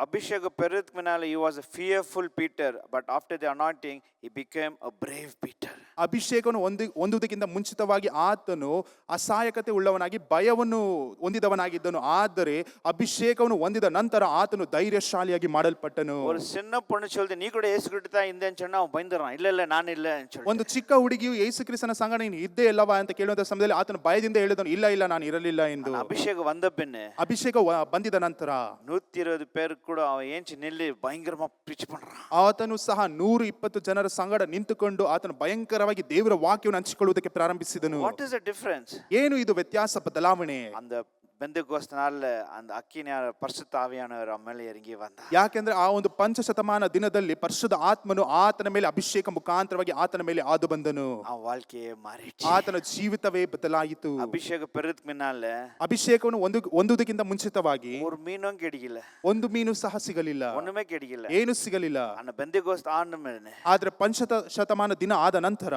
அபிஷேகம் பெறதுக்கு முன்னால he was a fearful Peter, but after the anointing he became a brave Peter. ಅಭಿಷೇಕವನ್ನು ಹೊಂದುವುದಕ್ಕಿಂತ ಮುಂಚಿತವಾಗಿ ಆತನು ಅಸಹಾಯಕತೆ ಉಳ್ಳವನಾಗಿ ಭಯವನ್ನು ಹೊಂದಿದವನಾಗಿದ್ದನು, ಆದರೆ ಅಭಿಷೇಕವನ್ನು ಹೊಂದಿದ ನಂತರ ಆತನು ಧೈರ್ಯಶಾಲಿಯಾಗಿ ಮಾಡಲ್ಪಟ್ಟನು. ஒரு சின்ன பொண்ணு சொல்லுது நீ கூட இயேசு கிட்ட தான் இருந்தேன்னு சொன்னா அவன் பயந்துறான், இல்ல இல்ல நான் இல்லன்னு சொல்லி. ಒಂದು ಚಿಕ್ಕ ಹುಡುಗಿಯು ಯೇಸು ಕ್ರಿಸ್ತನ ಸಂಗಡ ನೀನು ಇದ್ದೇ ಇಲ್ಲವಾ ಅಂತ ಕೇಳುವಂತ ಸಮಯದಲ್ಲಿ ಆತನು ಭಯದಿಂದ ಹೇಳಿದನು, ಇಲ್ಲ ಇಲ್ಲ ನಾನು ಇರಲಿಲ್ಲ ಎಂದು. அபிஷேகம் வந்த பின்னு ಅಭಿಷೇಕ ಬಂದಿದ ನಂತರ 120 பேருக்கு கூட அவன் ஏஞ்சி நில்லு பயங்கரமா preach பண்றான். ಆತನು ಸಹ 120 ಜನರ ಸಂಗಡ ನಿಂತುಕೊಂಡು ಆತನು ಭಯಂಕರವಾಗಿ ದೇವರ ವಾಕ್ಯವನ್ನು ಹಂಚಿಕೊಳ್ಳುವುದಕ್ಕೆ ಪ್ರಾರಂಭಿಸಿದನು. What is the difference? ಏನು ಇದು ವ್ಯತ್ಯಾಸ, ಬದಲಾವಣೆ? அந்த பெந்தெகோஸ்து நாள்ல அந்த அக்கினியார் பரிசுத்த ஆவியானவர் அவன் மேல இறங்கி வந்தார். ಯಾಕೆಂದ್ರೆ ಆ ಒಂದು ಪಂಚಶತಮಾನ ದಿನದಲ್ಲಿ ಪರಿಶುದ್ಧ ಆತ್ಮನು ಆತನ ಮೇಲೆ ಅಭಿಷೇಕ ಮುಖಾಂತರವಾಗಿ ಆತನ ಮೇಲೆ ಆದು ಬಂದನು. அவன் வாழ்க்கையே மாறிடுச்சு. ಆತನ ಜೀವಿತವೇ ಬದಲಾಯಿತು. அபிஷேகம் பெறதுக்கு முன்னால ಅಭಿಷೇಕವನ್ನು ಹೊಂದುವುದಕ್ಕಿಂತ ಮುಂಚಿತವಾಗಿ ஒரு மீனும் கிடைக்கல, ಒಂದು ಮೀನು ಸಹ ಸಿಗಲಿಲ್ಲ, ஒண்ணுமே கிடைக்கல. ಏನು ಸಿಗಲಿಲ್ಲ. அந்த பெந்தெகோஸ்து ஆண்டு மேல ಆದ್ರೆ ಪಂಚಶತಮಾನ ದಿನ ಆದ ನಂತರ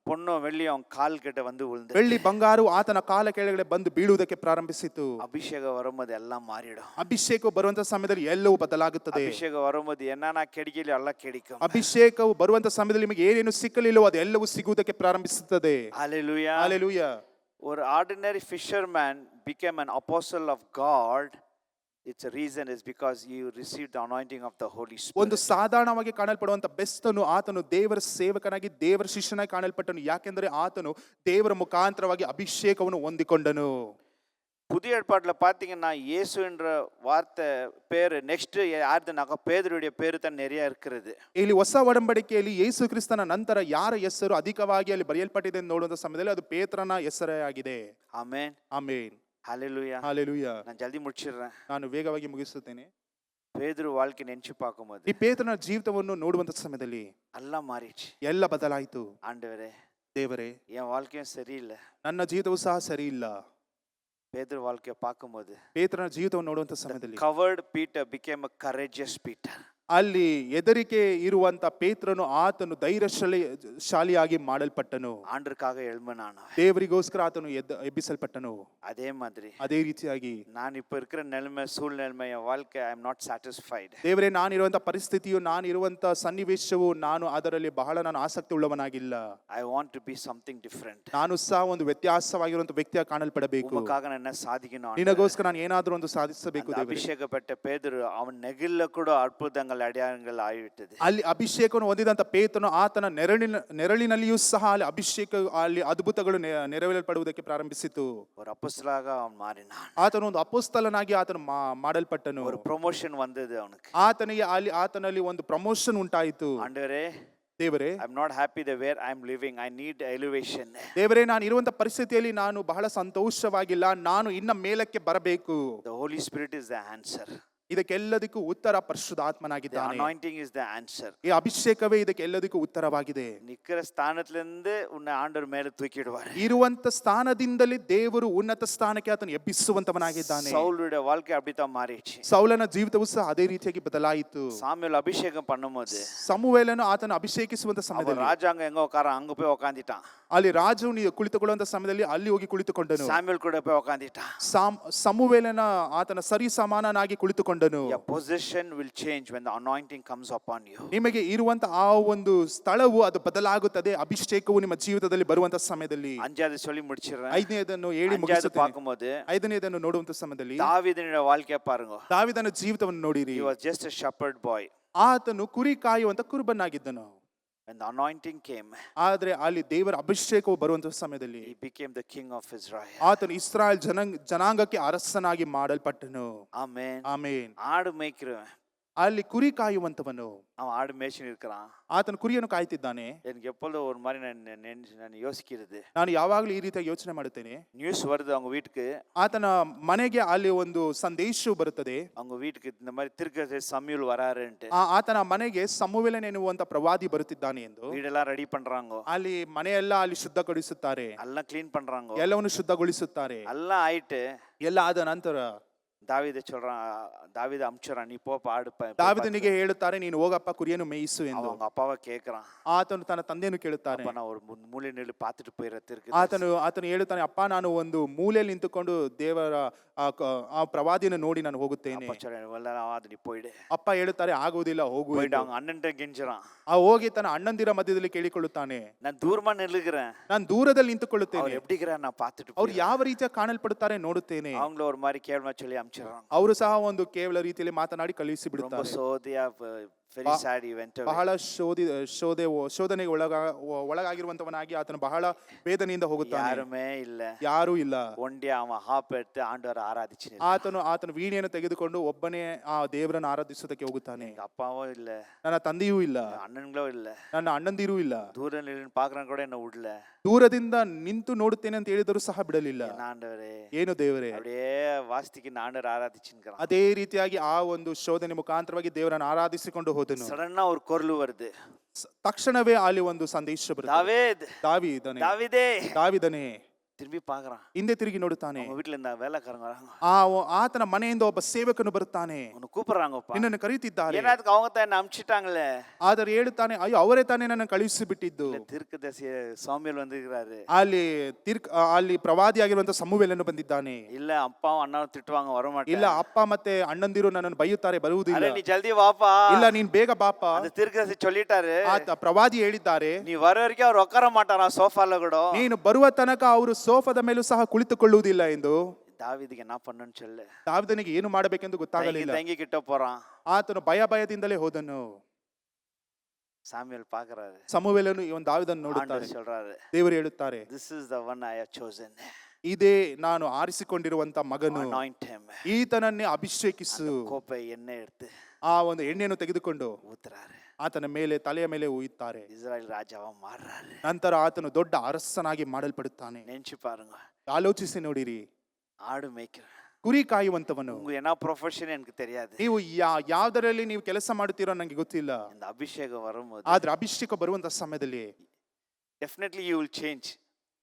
பொண்ணும் வெள்ளியும் அவன் கால் கிட்ட வந்து விழுந்து, ಬೆಳ್ಳಿ ಬಂಗಾರು ಆತನ ಕಾಲ ಕೆಳಗಡೆ ಬಂದು ಬೀಳುವುದಕ್ಕೆ ಪ್ರಾರಂಭಿಸಿತು. அபிஷேகம் வரும்போது எல்லாம் மாறிடும். ಅಭಿಷೇಕವು ಬರುವಂತ ಸಮಯದಲ್ಲಿ ಎಲ್ಲವೂ ಬದಲಾಗುತ್ತದೆ. அபிஷேகம் வரும்போது என்னன்னா கிடைக்கலையோ எல்லாம் கிடைக்கும். ಅಭಿಷೇಕವು ಬರುವಂತ ಸಮಯದಲ್ಲಿ ನಿಮಗೆ ಏನೇನು ಸಿಕ್ಕಲಿಲ್ಲವೋ ಅದೆಲ್ಲವೂ ಸಿಗುವುದಕ್ಕೆ ಪ್ರಾರಂಭಿಸುತ್ತದೆ. Hallelujah. Hallelujah. ஒரு ordinary fisherman became an apostle of God. Its a reason is because you received the anointing of the Holy Spirit. ಒಂದು ಸಾಧಾರಣವಾಗಿ ಕಾಣಲ್ಪಡುವಂತ ಬೆಸ್ತನು ಆತನು ದೇವರ ಸೇವಕನಾಗಿ ದೇವರ ಶಿಷ್ಯನಾಗಿ ಕಾಣಲ್ಪಟ್ಟನು, ಯಾಕೆಂದರೆ ಆತನು ದೇವರ ಮುಖಾಂತರವಾಗಿ ಅಭಿಷೇಕವನ್ನು ಹೊಂದಿಕೊಂಡನು. புதிய ஏற்பாட்டுல பாத்தீங்கன்னா இயேசு என்ற வார்த்தை பேரு நெக்ஸ்ட் யாருதுனாக்கா பேதுருடைய பேரு தான் நிறைய இருக்கிறது. ಇಲ್ಲಿ ಹೊಸ ಒಡಂಬಡಿಕೆಯಲ್ಲಿ ಯೇಸು ಕ್ರಿಸ್ತನ ನಂತರ ಯಾರ ಹೆಸರು ಅಧಿಕವಾಗಿ ಅಲ್ಲಿ ಬರೆಯಲ್ಪಟ್ಟಿದೆ ಎಂದು ನೋಡುವಂತ ಸಮಯದಲ್ಲಿ ಅದು ಪೇತ್ರನ ಹೆಸರೇ ಆಗಿದೆ. ಆಮೆನ್. ಆಮೆನ್. Hallelujah. Hallelujah. நான் ஜல்தி முடிச்சிடுறேன். ನಾನು ವೇಗವಾಗಿ ಮುಗಿಸುತ್ತೇನೆ. பேதுரு வாழ்க்கை ನೆನೆಸಿ பார்க்கும்போது ಈ ಪೇತ್ರನ ಜೀವಿತವನ್ನು ನೋಡುವಂತ ಸಮಯದಲ್ಲಿ எல்லாம் மாறிடுச்சு. ಎಲ್ಲ ಬದಲಾಯಿತು. ஆண்டவரே, ದೇವರೇ, என் வாழ்க்கையும் சரியில்லை. ನನ್ನ ಜೀವಿತವೂ ಸಹ ಸರಿ ಇಲ್ಲ. பேதுரு வாழ்க்கையை பார்க்கும்போது ಪೇತ್ರನ ಜೀವಿತವನ್ನು ನೋಡುವಂತ ಸಮಯದಲ್ಲಿ covered Peter became a courageous Peter. ಅಲ್ಲಿ ಹೆದರಿಕೆ ಇರುವಂತ ಪೇತ್ರನು ಆತನು ಧೈರ್ಯಶಾಲಿಯಾಗಿ ಮಾಡಲ್ಪಟ್ಟನು. ஆண்டருக்காக எழும்பினான். ದೇವರಿಗೋಸ್ಕರ ಆತನು ಎಬ್ಬಿಸಲ್ಪಟ್ಟನು. அதே மாதிரி ಅದೇ ರೀತಿಯಾಗಿ நான் இப்ப இருக்கிற நிலைமை சூழ்நிலைமை என் வாழ்க்கை ஐ எம் ನಾಟ್ ಸ್ಯಾಟಿಸ್ಫೈಡ್. ದೇವರೇ, ನಾನಿರುವಂತ ಪರಿಸ್ಥಿತಿಯು, ನಾನಿರುವಂತ ಸನ್ನಿವೇಶವು, ನಾನು ಅದರಲ್ಲಿ ನಾನು ಆಸಕ್ತಿ ಉಳ್ಳವನಾಗಿಲ್ಲ. I want to be something different. ನಾನು ಸಹ ಒಂದು ವ್ಯತ್ಯಾಸವಾಗಿರುವಂತ ವ್ಯಕ್ತಿಯಾಗಿ ಕಾಣಲ್ಪಡಬೇಕು. உமக்காக நான் என்ன சாதிக்கணும். ನಿನಗೋಸ್ಕರ ನಾನು ಏನಾದರೂ ಒಂದು ಸಾಧಿಸಬೇಕು ದೇವರೇ. ಅಭಿಷೇಕಪಟ್ಟ ಪೇದರು ಅವನ ನೆಗಿಲ್ಲ ಕೂಡ ಅದ್ಭುತಗಳು ಅಡೆಯಾಳಗಳು ಆಗಿಬಿಟ್ಟಿದೆ. ಅಲ್ಲಿ ಅಭಿಷೇಕವನ್ನು ಹೊಂದಿದಂತ ಪೇತ್ರನು ಆತನ ನೆರಳಿನಲ್ಲಿಯೂ ಸಹ ಅಲ್ಲಿ ಅಲ್ಲಿ ಅದ್ಭುತಗಳು ನೆರವೇರಲ್ಪಡುವುದಕ್ಕೆ ಪ್ರಾರಂಭಿಸಿತು. ஒரு அப்போஸ்தலராக அவன் மாறினான். ಆತನು ಒಂದು ಅಪೊಸ್ತಲನಾಗಿ ಆತನು ಮಾಡಲ್ಪಟ್ಟನು. ஒரு ಪ್ರಮೋಷನ್ ಬಂದಿದೆ ಅವನಿಗೆ. ಆತನಲ್ಲಿ ಒಂದು ಪ್ರಮೋಷನ್ ಉಂಟಾಯಿತು. ಆಂಡವರೇ, ದೇವರೇ, I am not happy the where I am living, I need elevation. ದೇವರೇ, ನಾನು ಇರುವಂತ ಪರಿಸ್ಥಿತಿಯಲ್ಲಿ ನಾನು ಬಹಳ ಸಂತೋಷವಾಗಿಲ್ಲ, ನಾನು ಇನ್ನ ಮೇಲಕ್ಕೆ ಬರಬೇಕು. The Holy Spirit is the answer. ಇದಕ್ಕೆಲ್ಲದಕ್ಕೂ ಉತ್ತರ ಪರಿಶುದ್ಧಾತ್ಮನಾಗಿದ್ದಾನೆ. Anointing is the answer. ಈ ಅಭಿಷೇಕವೇ ಇದಕ್ಕೆಲ್ಲದಕ್ಕೂ ಉತ್ತರವಾಗಿದೆ. ನಿಕ್ಕರ ಸ್ಥಾನದಿಂದ ಉನ್ನ ಆಂಡರ್ ಮೇಲೆ ತೂಕಿಡುವಾರೆ. ಇರುವಂತ ಸ್ಥಾನದಿಂದಲೇ ದೇವರು ಉನ್ನತ ಸ್ಥಾನಕ್ಕೆ ಆತನು ಎಬ್ಬಿಸುವಂತವನಾಗಿದ್ದಾನೆ. ಸೌಲುடைய வாழ்க்கை அப்படிதான் மாறிச்சு. ಸೌಲನ ಜೀವಿತವೂ ಸಹ ಅದೇ ರೀತಿಯಾಗಿ ಬದಲಾಯಿತು. சாமுவேல் ಅಭಿಷೇಕ பண்ணும்போது ಸಮುವೇಲನು ಆತನ ಅಭಿಷೇಕಿಸುವಂತ ಸಮಯದಲ್ಲಿ ರಾಜಾಂಗ ಹೆಂಗ ಉட்கார ಅங்க போய் உட்கார்ந்திட்டான். ಅಲ್ಲಿ ರಾಜನು ಕುಳಿತುಕೊಳ್ಳುವಂತ ಸಮಯದಲ್ಲಿ ಅಲ್ಲಿ ಹೋಗಿ ಕುಳಿತುಕೊಂಡನು. ಸಾಮ್ಯುಯೇಲ್ ಕೂಡ போய் உட்கார்ந்திட்டான். ಸಮುವೇಲನ ಆತನ ಸರಿ ಸಮಾನನಾಗಿ ಕುಳಿತುಕೊಂಡನು. Your position will change when the anointing comes upon you. ನಿಮಗೆ ಇರುವಂತ ಆ ಒಂದು ಸ್ಥಳವು ಅದು ಬದಲಾಗುತ್ತದೆ ಅಭಿಷೇಕವು ನಿಮ್ಮ ಜೀವಿತದಲ್ಲಿ ಬರುವಂತ ಸಮಯದಲ್ಲಿ. ಅಂಜಾದ சொல்லி முடிச்சிறேன். ಐದನೇದನ್ನು ಹೇಳಿ ಮುಗಿಸುತ್ತೇನೆ. பார்க்கும்போது ಐದನೇದನ್ನು ನೋಡುವಂತ ಸಮಯದಲ್ಲಿ ದಾವೀದನ வாழ்க்கைய பாருங்க. ದಾವೀದನ ಜೀವಿತವನ್ನು ನೋಡಿರಿ. He was just a shepherd boy. ಆತನು ಕುರಿ ಕಾಯುವಂತ ಕುರುಬನಾಗಿದ್ದನು. When the anointing came, ಆದ್ರೆ ಅಲ್ಲಿ ದೇವರ ಅಭಿಷೇಕವು ಬರುವಂತ ಸಮಯದಲ್ಲಿ he became the king of Israel. ಆತನು ಇಸ್ರಾಯೇಲ್ ಜನಾಂಗಕ್ಕೆ ಅರಸನಾಗಿ ಮಾಡಲ್ಪಟ್ಟನು. ಆಮೆನ್. ಆಮೆನ್. ಆಡು ಮೇய்க்கிறவன், ಅಲ್ಲಿ ಕುರಿ ಕಾಯುವಂತವನು, அவன் ஆடு மேய்ச்சின்னு இருக்கிறான். ಆತನು ಕುರಿಯನ್ನು ಕಾಯ್ತಿದ್ದಾನೆ. எனக்கு எப்பொழுதும் ஒரு மாதிரி நான் யோசிக்கிறது, ನಾನು ಯಾವಾಗಲೂ ಈ ರೀತಿಯಾಗಿ ಯೋಚನೆ ಮಾಡುತ್ತೇನೆ. நியூஸ் வருது அவங்க வீட்டுக்கு, ಆತನ ಮನೆಗೆ ಅಲ್ಲಿ ಒಂದು ಸಂದೇಶವು ಬರುತ್ತದೆ. அவங்க வீட்டுக்கு இந்த மாதிரி திருக்கதரிசி ಸಮುವೇಲ್ வராருன்ட்டு. ಆತನ ಮನೆಗೆ ಸಮುವೇಲನ್ ಎನ್ನುವಂತ ಪ್ರವಾದಿ ಬರುತ್ತಿದ್ದಾನೆ ಎಂದು. வீடெல்லாம் ரெடி பண்றாங்க. ಅಲ್ಲಿ ಮನೆಯೆಲ್ಲ ಅಲ್ಲಿ ಶುದ್ಧಗೊಳಿಸುತ್ತಾರೆ. எல்லாம் ಕ್ಲೀನ್ பண்றாங்க. ಎಲ್ಲವನ್ನು ಶುದ್ಧಗೊಳಿಸುತ್ತಾರೆ. ಎಲ್ಲ ಆಯ್ತು. ಎಲ್ಲ ಆದ ನಂತರ ದಾವೀದ ದಾವೀದ ಅಮ್ಚರ ನೀ ಪೋಪ ಆಡು. ದಾವೀದನಿಗೆ ಹೇಳುತ್ತಾರೆ, ನೀನು ಹೋಗಪ್ಪ ಕುರಿಯನ್ನು ಮೇಯಿಸು ಎಂದು. அவங்க ಅಪ್ಪಾವ ಕೇಳ್ಕறான். ಆತನು ತನ್ನ ತಂದೆಯನ್ನು ಕೇಳುತ್ತಾನೆ. ಅಪ್ಪ, ನಾವು ಮೂಲೆ ನಿಲ್ಲಿ ಪಾತಿಟ್ಟು போயிರತ್ತಿರ್ಕ. ಆತನು ಹೇಳುತ್ತಾನೆ, ಅಪ್ಪ, ನಾನು ಒಂದು ಮೂಲೆಯಲ್ಲಿ ನಿಂತುಕೊಂಡು ದೇವರ ಆ ಪ್ರವಾದಿಯನ್ನು ನೋಡಿ ನಾನು ಹೋಗುತ್ತೇನೆ. ಅಪ್ಪ ಹೇಳುತ್ತಾರೆ, ಆಗುವುದಿಲ್ಲ, ಹೋಗು. ಅಣ್ಣಂಟ ಗೆಂಜರಾನ್. ಹೋಗಿ ತನ್ನ ಅಣ್ಣಂದಿರ ಮಧ್ಯದಲ್ಲಿ ಕೇಳಿಕೊಳ್ಳುತ್ತಾನೆ, ನಾನು ದೂರமா ನಿಲ್ಲುகிறேன், ನಾನು ದೂರದಲ್ಲಿ ನಿಂತುಕೊಳ್ಳುತ್ತೇನೆ. ನಾನು ಪಾತಿಟ್ಟು ಅವ್ರು ಯಾವ ರೀತಿಯ ಕಾಣಲ್ಪಡುತ್ತಾರೆ ನೋಡುತ್ತೇನೆ. அவங்கள ஒரு மாதிரி கேள்வி சொல்லி அம்ச்சறாங்க. ಅವರು ಸಹ ಒಂದು ಕೇವಲ ರೀತಿಯಲ್ಲಿ ಮಾತನಾಡಿ ಕಳುಹಿಸಿ ಬಿಡುತ್ತಾರೆ. very sad event. ಬಹಳ ಶೋಧನೆಗೆ ಒಳಗಾಗಿರುವಂತವನಾಗಿ ಆತನು ಬಹಳ ವೇದನೆಯಿಂದ ಹೋಗುತ್ತಾನೆ. ಯಾರುಮೇ ಇಲ್ಲ, ಯಾರೂ ಇಲ್ಲ. ಒಂದೇ ಅವ ಹಾಪ್ ಎತ್ತು ಆಂಡವರ ಆರಾಧಿಸಿ ಆತನು ವೀಣೆಯನ್ನು ತೆಗೆದುಕೊಂಡು ಒಬ್ಬನೇ ಆ ದೇವರನ್ನು ಆರಾಧಿಸುವುದಕ್ಕೆ ಹೋಗುತ್ತಾನೆ. ಅಪ್ಪವೂ ಇಲ್ಲ, ನನ್ನ ತಂದೆಯೂ ಇಲ್ಲ, ಅಣ್ಣನ್ಗಳೂ ಇಲ್ಲ, ನನ್ನ ಅಣ್ಣಂದಿರೂ ಇಲ್ಲ. ದೂರ ಪಾಕ್ರ ಕೂಡ என்ன ಉಡ್ಲ, ದೂರದಿಂದ ನಿಂತು ನೋಡುತ್ತೇನೆ ಅಂತ ಹೇಳಿದರೂ ಸಹ ಬಿಡಲಿಲ್ಲ. ಏನು ದೇವರೇ, ವಾಸ್ತಿಗೆ ಆಂಡವರ ಆರಾಧಿಸಿನ್ಕರ. ಅದೇ ರೀತಿಯಾಗಿ ಆ ಒಂದು ಶೋಧನೆ ಮುಖಾಂತರವಾಗಿ ದೇವರನ್ನು ಆರಾಧಿಸಿಕೊಂಡು ಹೋದನು. ಸಡನ್ ಅವ್ರ ಕೊರ್ಲು வருது. ತಕ್ಷಣವೇ ಅಲ್ಲಿ ಒಂದು ಸಂದೇಶ ಬರುತ್ತದೆ. ದಾವೀದನೇ ತಿರುಗಿ ಪಾಕ್ರಾನ್. ಹಿಂದೆ ತಿರುಗಿ ನೋಡುತ್ತಾನೆ. வீட்லிருந்த வேலைக்காரங்க வராங்க. ಆತನ ಮನೆಯಿಂದ ಒಬ್ಬ ಸೇವಕನು ಬರುತ್ತಾನೆ. ಕೂಪರಾಂಗಪ್ಪ, ನಿನ್ನನ್ನು ಕರೆಯುತ್ತಿದ್ದಾರೆ. ಏನಾದಕ್ಕೆ அவங்க தான் அம்ச்சிட்டாங்களே. ಆದರೆ ಹೇಳುತ್ತಾನೆ, ಅಯ್ಯೋ, ಅವರೇ ತಾನೇ ನನ್ನ ಕಳುಹಿಸಿ ಬಿಟ್ಟಿದ್ದು. ತಿರ್ಕದರ್ಶಿ ಸಾಮ್ಯುಯೇಲ್ ಬಂದಿದ್ದಾರೆ. ಅಲ್ಲಿ ಪ್ರವಾದಿಯಾಗಿರುವಂತ ಸಮುವೇಲನು ಬಂದಿದ್ದಾನೆ. ಇಲ್ಲ, ಅಪ್ಪ ಅಣ್ಣ ತಿಟ್ಟುವಾಂಗ ವರಮಾಟ. ಇಲ್ಲ, ಅಪ್ಪ ಮತ್ತೆ ಅಣ್ಣಂದಿರು ನನ್ನನ್ನು ಬೈಯುತ್ತಾರೆ, ಬರುವುದಿಲ್ಲ. ನೀ ಜಲ್ದಿ ವಾಪಾ. ಇಲ್ಲ, ನೀನ್ ಬೇಗ ಬಾಪ. ತಿರ್ಕದರ್ಶಿ ಚೊಲ್ಲಿಟ್ಟಾರೆ. ಆತ ಪ್ರವಾದಿ ಹೇಳಿದ್ದಾರೆ, ನೀ ಬರೋವರೆಗೆ ಅವ್ರು ಒಕ್ಕರ ಮಾಟಾರ ಸೋಫಾಲ ಕೂಡ. ನೀನು ಬರುವ ತನಕ ಅವರು ಸೋಫಾದ ಮೇಲೂ ಸಹ ಕುಳಿತುಕೊಳ್ಳುವುದಿಲ್ಲ ಎಂದು. ದಾವೀದಿಗೆ ನಾ ಪಣ್ಣನ್ ಚೊಲ್ಲೆ. ದಾವೀದನಿಗೆ ಏನು ಮಾಡಬೇಕೆಂದು ಗೊತ್ತಾಗಲಿಲ್ಲ. ತಂಗಿ ಕಿಟ್ಟ ಪೋರಾನ್. ಆತನು ಭಯದಿಂದಲೇ ಹೋದನು. ಸಾಮ್ಯುಯೇಲ್ ಪಾಕರಾರೆ. ಸಮುವೇಲನು ಇವನ್ ದಾವೀದನ್ನು ನೋಡುತ್ತಾರೆ. ದೇವರು ಹೇಳುತ್ತಾರೆ, this is the one I have chosen. ಇದೇ ನಾನು ಆರಿಸಿಕೊಂಡಿರುವಂತ ಮಗನು, ಅನಾಯಿಂಟ್ ಹಿಮ್. ಈತನನ್ನೇ ಅಭಿಷೇಕಿಸು. ಕೋಪ ಎಣ್ಣೆ ಎಡ್ತು ಆ ಒಂದು ಎಣ್ಣೆಯನ್ನು ತೆಗೆದುಕೊಂಡು ಊತರಾರೆ. ಆತನ ಮೇಲೆ, ತಲೆಯ ಮೇಲೆ ಉಯ್ಯುತ್ತಾರೆ. ಇಸ್ರಾಯೇಲ್ ರಾಜವ ಮಾರ್ರಾರೆ. ನಂತರ ಆತನು ದೊಡ್ಡ ಅರಸನಾಗಿ ಮಾಡಲ್ಪಡುತ್ತಾನೆ. ನೆನ್ಸಿ ಪಾರುಂಗ, ಆಲೋಚಿಸಿ ನೋಡಿರಿ. ಆಡು ಮೇಯ್ಕರ, ಕುರಿ ಕಾಯುವಂತವನು. ಏನೋ ಪ್ರೊಫೆಷನ್ எனக்கு தெரியாது. ನೀವು ಯಾವ್ದರಲ್ಲಿ ನೀವು ಕೆಲಸ ಮಾಡುತ್ತೀರೋ ನಂಗೆ ಗೊತ್ತಿಲ್ಲ. ಅಭಿಷೇಕ ಬರುವುದು, ಆದ್ರೆ ಅಭಿಷೇಕ ಬರುವಂತ ಸಮಯದಲ್ಲಿ ಡೆಫಿನೆಟ್ಲಿ ಯು ವಿಲ್ ಚೇಂಜ್.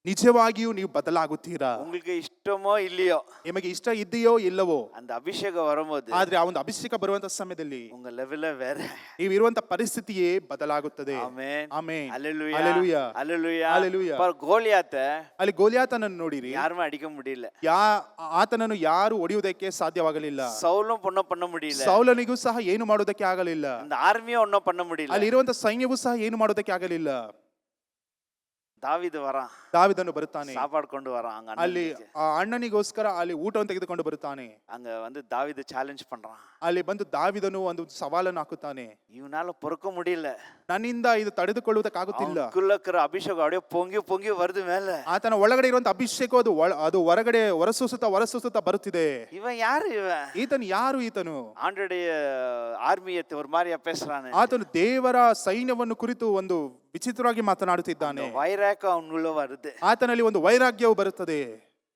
ನಿಜವಾಗಿಯೂ ನೀವು ಬದಲಾಗುತ್ತೀರಾ? உங்களுக்கு ಇಷ್ಟಮೋ இல்லையோ ನಿಮಗೆ ಇಷ್ಟ ಇದೆಯೋ ಇಲ್ಲವೋ, அந்த ಅಭಿಷೇகம் வரும்போது ಆದ್ರೆ ಆ ಒಂದು ಅಭಿಷೇಕ ಬರುವಂತ ಸಮಯದಲ್ಲಿ உங்க லெவலே வேற. ನೀವು ಇರುವಂತ ಪರಿಸ್ಥಿತಿಯೇ ಬದಲಾಗುತ್ತದೆ. Amen amen. Hallelujah hallelujah. Hallelujah hallelujah. பார் கோலியாத்தை ಅಲ್ಲಿ ಗೋಲಿಯಾತನನ್ನು ನೋಡಿರಿ, யாருமே ಅಡಿக்க முடியல. ಆತನನ್ನು ಯಾರು ಹೊಡೆಯುವುದಕ್ಕೆ ಸಾಧ್ಯವಾಗಲಿಲ್ಲ. சவுலும் ஒன்னும் பண்ண முடியல. ಸೌಲನಿಗೂ ಸಹ ಏನು ಮಾಡುವುದಕ್ಕೆ ಆಗಲಿಲ್ಲ. அந்த ಆರ್ಮಿಯೂ ஒன்னும் பண்ண முடியல. ಅಲ್ಲಿ ಇರುವಂತ ಸೈನ್ಯವೂ ಸಹ ಏನು ಮಾಡುವುದಕ್ಕೆ ಆಗಲಿಲ್ಲ. ದಾವೀದ ವರಾನ್, ದಾವೀದನು ಬರುತ್ತಾನೆ, சாப்பாடு கொண்டு வரான். அங்க ಅಲ್ಲಿ ಆ ಅಣ್ಣನಿಗೋಸ್ಕರ ಅಲ್ಲಿ ಊಟವನ್ನು ತೆಗೆದುಕೊಂಡು ಬರುತ್ತಾನೆ. அங்க வந்து தாவீது சேலஞ்ச் பண்றான். ಅಲ್ಲಿ ಬಂದು ದಾವಿದನು ಒಂದು ಸವಾಲನ್ನು ಹಾಕುತ್ತಾನೆ. ಇವನಾல பொறுக்க முடியல, ನನ್ನಿಂದ ಇದು ತಡೆದುಕೊಳ್ಳುವುದಕ್ಕಾಗುತ್ತಿಲ್ಲ. ಕುಲ್ಲಕ್ಕರ ಅಭಿಷೇಕ அப்படியே பொங்கி பொங்கி வருது ಮೇಲೆ. ಆತನ ಒಳಗಡೆ ಇರುವಂತ ಅಭಿಷೇಕ ಅದು ಹೊರಗಡೆ ಹೊರಸೂಸುತ್ತಾ ಬರುತ್ತಿದೆ. இவன் யாரு இவன்? ಈತನು ಯಾರು? ಈತನು ஆண்டோடைய ஆர்மியை ஒரு மாதிரியா பேசுறானே. ಆತನು ದೇವರ ಸೈನ್ಯವನ್ನು ಕುರಿತು ಒಂದು ವಿಚಿತ್ರವಾಗಿ ಮಾತನಾಡುತ್ತಿದ್ದಾನೆ. ವೈರಾಗ್ಯ ಅವನುள்ள வருது. ಆತನಲ್ಲಿ ಒಂದು ವೈರಾಗ್ಯವು ಬರುತ್ತದೆ.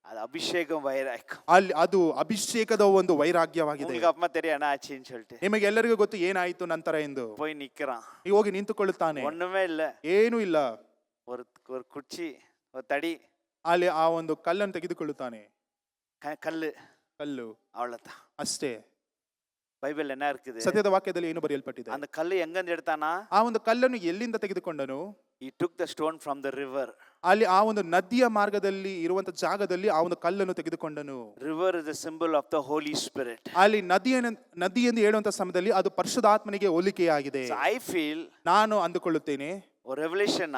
அது அபிஷேகம் வைராக்கியம். ಅಲ್ಲಿ ಅದು ಅಭಿಷೇಕದ ಒಂದು ವೈರಾಗ್ಯವಾಗಿದೆ. உங்களுக்கு அப்பமா தெரியும் என்ன ஆச்சுன்னு சொல்லிட்டு. ನಿಮಗೆ ಎಲ್ಲರಿಗೂ ಗೊತ್ತು ಏನಾಯಿತು ನಂತರ ಎಂದು. போய் நிக்கிறான், ಈಗ ಹೋಗಿ ನಿಂತುಕೊಳ್ಳುತ್ತಾನೆ. ஒண்ணுமே இல்ல, ಏನೂ ಇಲ್ಲ. ஒரு ஒரு குச்சி, ஒரு தடி, ಅಲ್ಲಿ ಆ ಒಂದು ಕಲ್ಲನ್ನು ತೆಗೆದುಕೊಳ್ಳುತ್ತಾನೆ. கல்லு ಅவ்வளவுதான், ಅಷ್ಟೇ. ಬೈಬಲ್ என்ன இருக்குது? ಸತ್ಯದ ವಾಕ್ಯದಲ್ಲಿ ಏನು ಬರೆಯಲ್ಪಟ್ಟಿದೆ? அந்த கல்லு எங்கிருந்து எடுத்தானா? ಆ ಒಂದು ಕಲ್ಲನ್ನು ಎಲ್ಲಿಂದ ತೆಗೆದುಕೊಂಡನು? He took the stone from the river. ಅಲ್ಲಿ ಆ ಒಂದು ನದಿಯ ಮಾರ್ಗದಲ್ಲಿ ಇರುವಂತ ಜಾಗದಲ್ಲಿ ಆ ಒಂದು ಕಲ್ಲನ್ನು ತೆಗೆದುಕೊಂಡನು. River is a symbol of the Holy Spirit. ಅಲ್ಲಿ ನದಿ ಎಂದು ಹೇಳುವಂತ ಸಮಯದಲ್ಲಿ ಅದು ಪರಿಶುದ್ಧಾತ್ಮನಿಗೆ ಹೋಲಿಕೆಯಾಗಿದೆ. So I feel, ನಾನು ಅಂದುಕೊಳ್ಳುತ್ತೇನೆ, revelation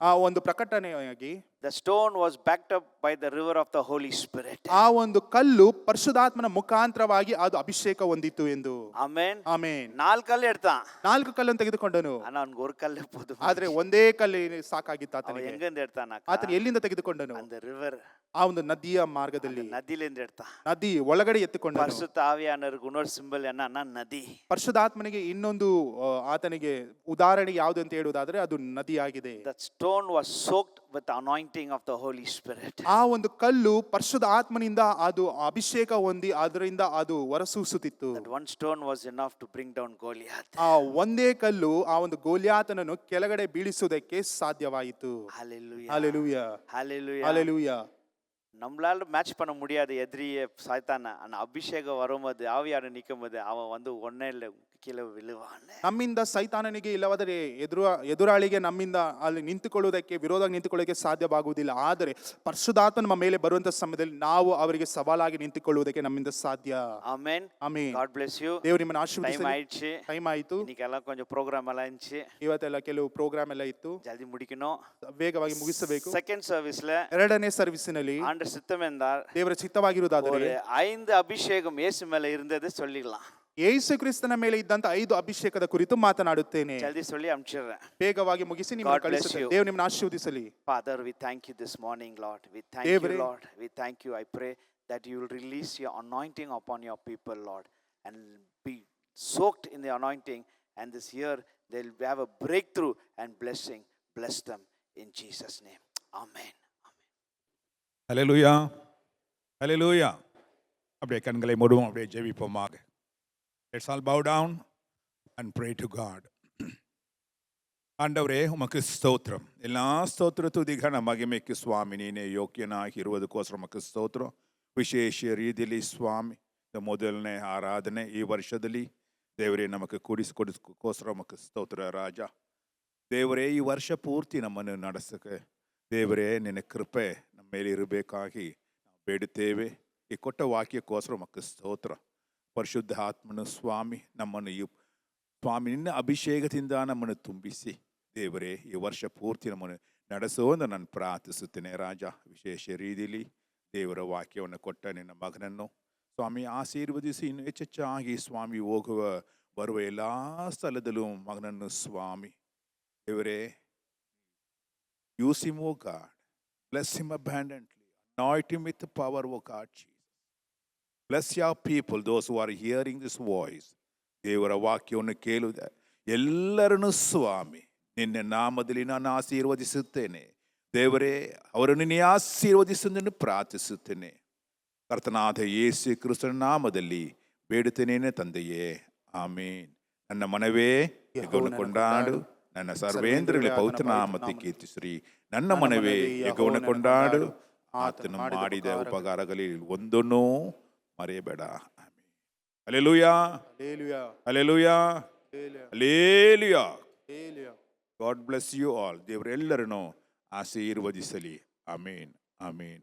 ಆ ಒಂದು ಪ್ರಕಟಣೆಯಾಗಿ the stone was backed up by the river of the Holy Spirit. ಆ ಒಂದು ಕಲ್ಲು ಪರಿಶುದ್ಧಾತ್ಮನ ಮುಖಾಂತರವಾಗಿ ಅದು ಅಭಿಷೇಕ ಹೊಂದಿತ್ತು ಎಂದು. ಆಮೆನ್. ಆಮೆನ್. 4 ಕಲ್ಲು ಎಡ್ತಾನ್, 4 ಕಲ್ಲನ್ನು ತೆಗೆದುಕೊಂಡನು. ಆனா ಅವನಿಗೆ ஒரு ಕಲ್ಲೇ போதும். ಆದ್ರೆ ಒಂದೇ ಕಲ್ಲು ಸಾಕಾಗಿತ್ತು ಆತನಿಗೆ. எங்கிருந்து எடுத்தானா? ಆತನು ಎಲ್ಲಿಂದ ತೆಗೆದುಕೊಂಡನು? அந்த ರಿವರ್, ಆ ಒಂದು ನದಿಯ ಮಾರ್ಗದಲ್ಲಿ, ನದಿಲಿಂದ ಎಡ್ತಾನ್. ನದಿ ಒಳಗಡೆ ಎತ್ತಿಕೊಂಡನು. ಪರಿಶುದ್ಧ ಆವಿಯಾನವರಿಗೆ ಇನ್ನೊಂದು ಸಿಂಬಲ್ ಏನನ್ನ ನದಿ. ಪರಿಶುದ್ಧಾತ್ಮನಿಗೆ ಇನ್ನೊಂದು ಆತನಿಗೆ ಉದಾಹರಣೆ ಯಾವುದು ಅಂತ ಹೇಳುವುದಾದ್ರೆ ಅದು ನದಿಯಾಗಿದೆ. That stone was soaked with the anointing of the Holy Spirit. ಆ ಒಂದು ಕಲ್ಲು ಪರಿಶುದ್ಧ ಆತ್ಮನಿಂದ ಅದು ಅಭಿಷೇಕ ಹೊಂದಿ ಅದರಿಂದ ಅದು ಹೊರಸೂಸುತ್ತಿತ್ತು. That one stone was enough to bring down Goliath. ಆ ಒಂದೇ ಕಲ್ಲು ಆ ಒಂದು ಗೋಲಿಯಾತನನ್ನು ಕೆಳಗಡೆ ಬೀಳಿಸುವುದಕ್ಕೆ ಸಾಧ್ಯವಾಯಿತು. Hallelujah. Hallelujah. Hallelujah. Hallelujah. நம்மளால மேட்ச் பண்ண முடியாது எதிரியே சாத்தான. ஆனா அபிஷேகம் வரும்போது ஆவியான நிற்கும் போது அவன் வந்து ஒன்னே இல்லை கீழே விழுவான். ನಮ್ಮಿಂದ ಸೈತಾನನಿಗೆ ಇಲ್ಲವಾದರೆ ಎದುರಾಳಿಗೆ ನಮ್ಮಿಂದ ಅಲ್ಲಿ ನಿಂತುಕೊಳ್ಳುವುದಕ್ಕೆ ವಿರೋಧವಾಗಿ ನಿಂತುಕೊಳ್ಳೋಕೆ ಸಾಧ್ಯವಾಗುವುದಿಲ್ಲ. ಆದರೆ ಪರಿಶುದ್ಧಾತ್ಮ ನಮ್ಮ ಮೇಲೆ ಬರುವಂತ ಸಮಯದಲ್ಲಿ ನಾವು ಅವರಿಗೆ ಸವಾಲಾಗಿ ನಿಂತುಕೊಳ್ಳುವುದಕ್ಕೆ ನಮ್ಮಿಂದ ಸಾಧ್ಯ. Amen. Amen. God bless you. ದೇವರು ನಿಮ್ಮನ್ನು ಆಶೀರ್ವದಿಸಲಿ. ಟೈಮ್ ಆಯ್ತು. ಟೈಮ್ ಆಯಿತು. இன்னைக்கெல்லாம் கொஞ்சம் ப்ரோக்ராம் எல்லாம் இருந்துச்சு. ಇವತ್ತೆಲ್ಲ ಕೆಲವು ಪ್ರೋಗ್ರಾಮ್ ಎಲ್ಲ ಇತ್ತು. ಜಲ್ದಿ ಮುಗಿಕணும், ವೇಗವಾಗಿ ಮುಗಿಸಬೇಕು. ಸೆಕೆಂಡ್ ಸರ್ವಿಸ್ல, ಎರಡನೇ ಸರ್ವಿಸಿನಲ್ಲಿ ஆண்டவர் சித்தம் என்றால் ದೇವರ ಚಿತ್ತವಾಗಿರುವುದಾದರೆ 5 ಅಭಿಷೇகம் ಯೇಸು ಮೇಲೆ இருந்தது சொல்லிடலாம். ಯೇಸು ಕ್ರಿಸ್ತನ ಮೇಲೆ ಇದ್ದಂತ 5 ಅಭಿಷೇಕದ ಕುರಿತು ಮಾತನಾಡುತ್ತೇನೆ. ಜಲ್ದಿ சொல்லி ಅನುಪ್ಚಿಡ್ರೆ. ಬೇಗವಾಗಿ ಮುಗಿಸಿ ನಿಮ್ಮನ್ನು ಕಳಿಸುತ್ತೇನೆ. ದೇವರು ನಿಮ್ಮನ್ನು ಆಶೀರ್ವದಿಸಲಿ. Father, we thank you this morning, Lord. We thank you, Lord. We thank you. I pray that you will release your anointing upon your people, Lord, and be soaked in the anointing, and this year they'll have a breakthrough and blessing. Bless them in Jesus' name. Amen. ஹல்லேலூயா, ஹல்லேலூயா. அப்படியே கண்களை மூடுவோம், அப்படியே ஜெபிப்போமாக. Let's all bow down and pray to God. ஆண்டவரே, உமக்கு ಸ್ತೋತ್ರ. ಎಲ್ಲ ಸ್ತೋತ್ರ ತುದಿಗಣ ಮಹಿಮೆಗೆ ಸ್ವಾಮಿ ನೀನೇ ಯೋಗ್ಯನಾಗಿರುವುದಕ್ಕೋಸ್ಕರ ಉಮಕ್ಕೆ ಸ್ತೋತ್ರ. ವಿಶೇಷ ರೀತಿಯಲ್ಲಿ ಸ್ವಾಮಿ ಮೊದಲನೇ ಆರಾಧನೆ ಈ ವರ್ಷದಲ್ಲಿ ದೇವರೇ ನಮಗೆ ಕೂಡಿಸಿಕೊಡೋದಕ್ಕೋಸ್ಕರ ಉಮಕ್ಕೆ ಸ್ತೋತ್ರ ರಾಜ. ದೇವರೇ, ಈ ವರ್ಷ ಪೂರ್ತಿ ನಮ್ಮನ್ನು ನಡೆಸಕ್ಕೆ ದೇವರೇ ನಿನ್ನ ಕೃಪೆ ನಮ್ಮ ಮೇಲೆ ಇರಬೇಕಾಗಿ ನಾವು ಬೇಡುತ್ತೇವೆ. ಈ ಕೊಟ್ಟ ವಾಕ್ಯಕ್ಕೋಸ್ಕರ ಉಮಕ್ಕೆ ಸ್ತೋತ್ರ. ಪರಿಶುದ್ಧ ಆತ್ಮನು ಸ್ವಾಮಿ ನಮ್ಮನ್ನು ಸ್ವಾಮಿ ನಿನ್ನ ಅಭಿಷೇಕದಿಂದ ನಮ್ಮನ್ನು ತುಂಬಿಸಿ ದೇವರೇ ಈ ವರ್ಷ ಪೂರ್ತಿ ನಮ್ಮನ್ನು ನಡೆಸೋದು ನಾನು ಪ್ರಾರ್ಥಿಸುತ್ತೇನೆ ರಾಜ. ವಿಶೇಷ ರೀತಿಯಲ್ಲಿ ದೇವರ ವಾಕ್ಯವನ್ನು ಕೊಟ್ಟ ನಿನ್ನ ಮಗನನ್ನು ಸ್ವಾಮಿ ಆಶೀರ್ವದಿಸಿ ಇನ್ನು ಹೆಚ್ಚೆಚ್ಚಾಗಿ ಸ್ವಾಮಿ ಹೋಗುವ ಬರುವ ಎಲ್ಲ ಸ್ಥಳದಲ್ಲೂ ಮಗನನ್ನು ಸ್ವಾಮಿ ದೇವರೇ use him, O God. Bless him abundantly. Anoint him with the power, O God Jesus. Bless your people, those who are hearing this voice. ದೇವರ ವಾಕ್ಯವನ್ನು ಕೇಳುವುದ ಎಲ್ಲರನ್ನು ಸ್ವಾಮಿ ನಿನ್ನ ನಾಮದಲ್ಲಿ ನಾನು ಆಶೀರ್ವದಿಸುತ್ತೇನೆ. ದೇವರೇ, ಅವರನ್ನು ನೀ ಆಶೀರ್ವದಿಸುವುದನ್ನು ಪ್ರಾರ್ಥಿಸುತ್ತೇನೆ. ಕರ್ತನಾದ ಯೇಸು ಕ್ರಿಸ್ತನ ನಾಮದಲ್ಲಿ ಬೇಡುತ್ತೇನೆ ತಂದೆಯೇ, ಆಮೇನ್. ನನ್ನ ಮನವೇ ಕೊಂಡಾಡು, ನನ್ನ ಸರ್ವೇಂದ್ರಗಳ ಪವಿತ್ರ ನಾಮத்தை ಕೀರ್ತಿಸ್ರಿ. ನನ್ನ ಮನವೇ ಯೆಹೋವನ ಕೊಂಡಾಡು, ಆತನು ಮಾಡಿದ ಉಪಕಾರಗಳಲ್ಲಿ ಒಂದನ್ನೂ ಮರೆಯಬೇಡ. Hallelujah, hallelujah, hallelujah. God bless you all. ದೇವರೆಲ್ಲರನ್ನು ಆಶೀರ್ವದಿಸಲಿ. ಆಮೇನ್, ಆಮೇನ್.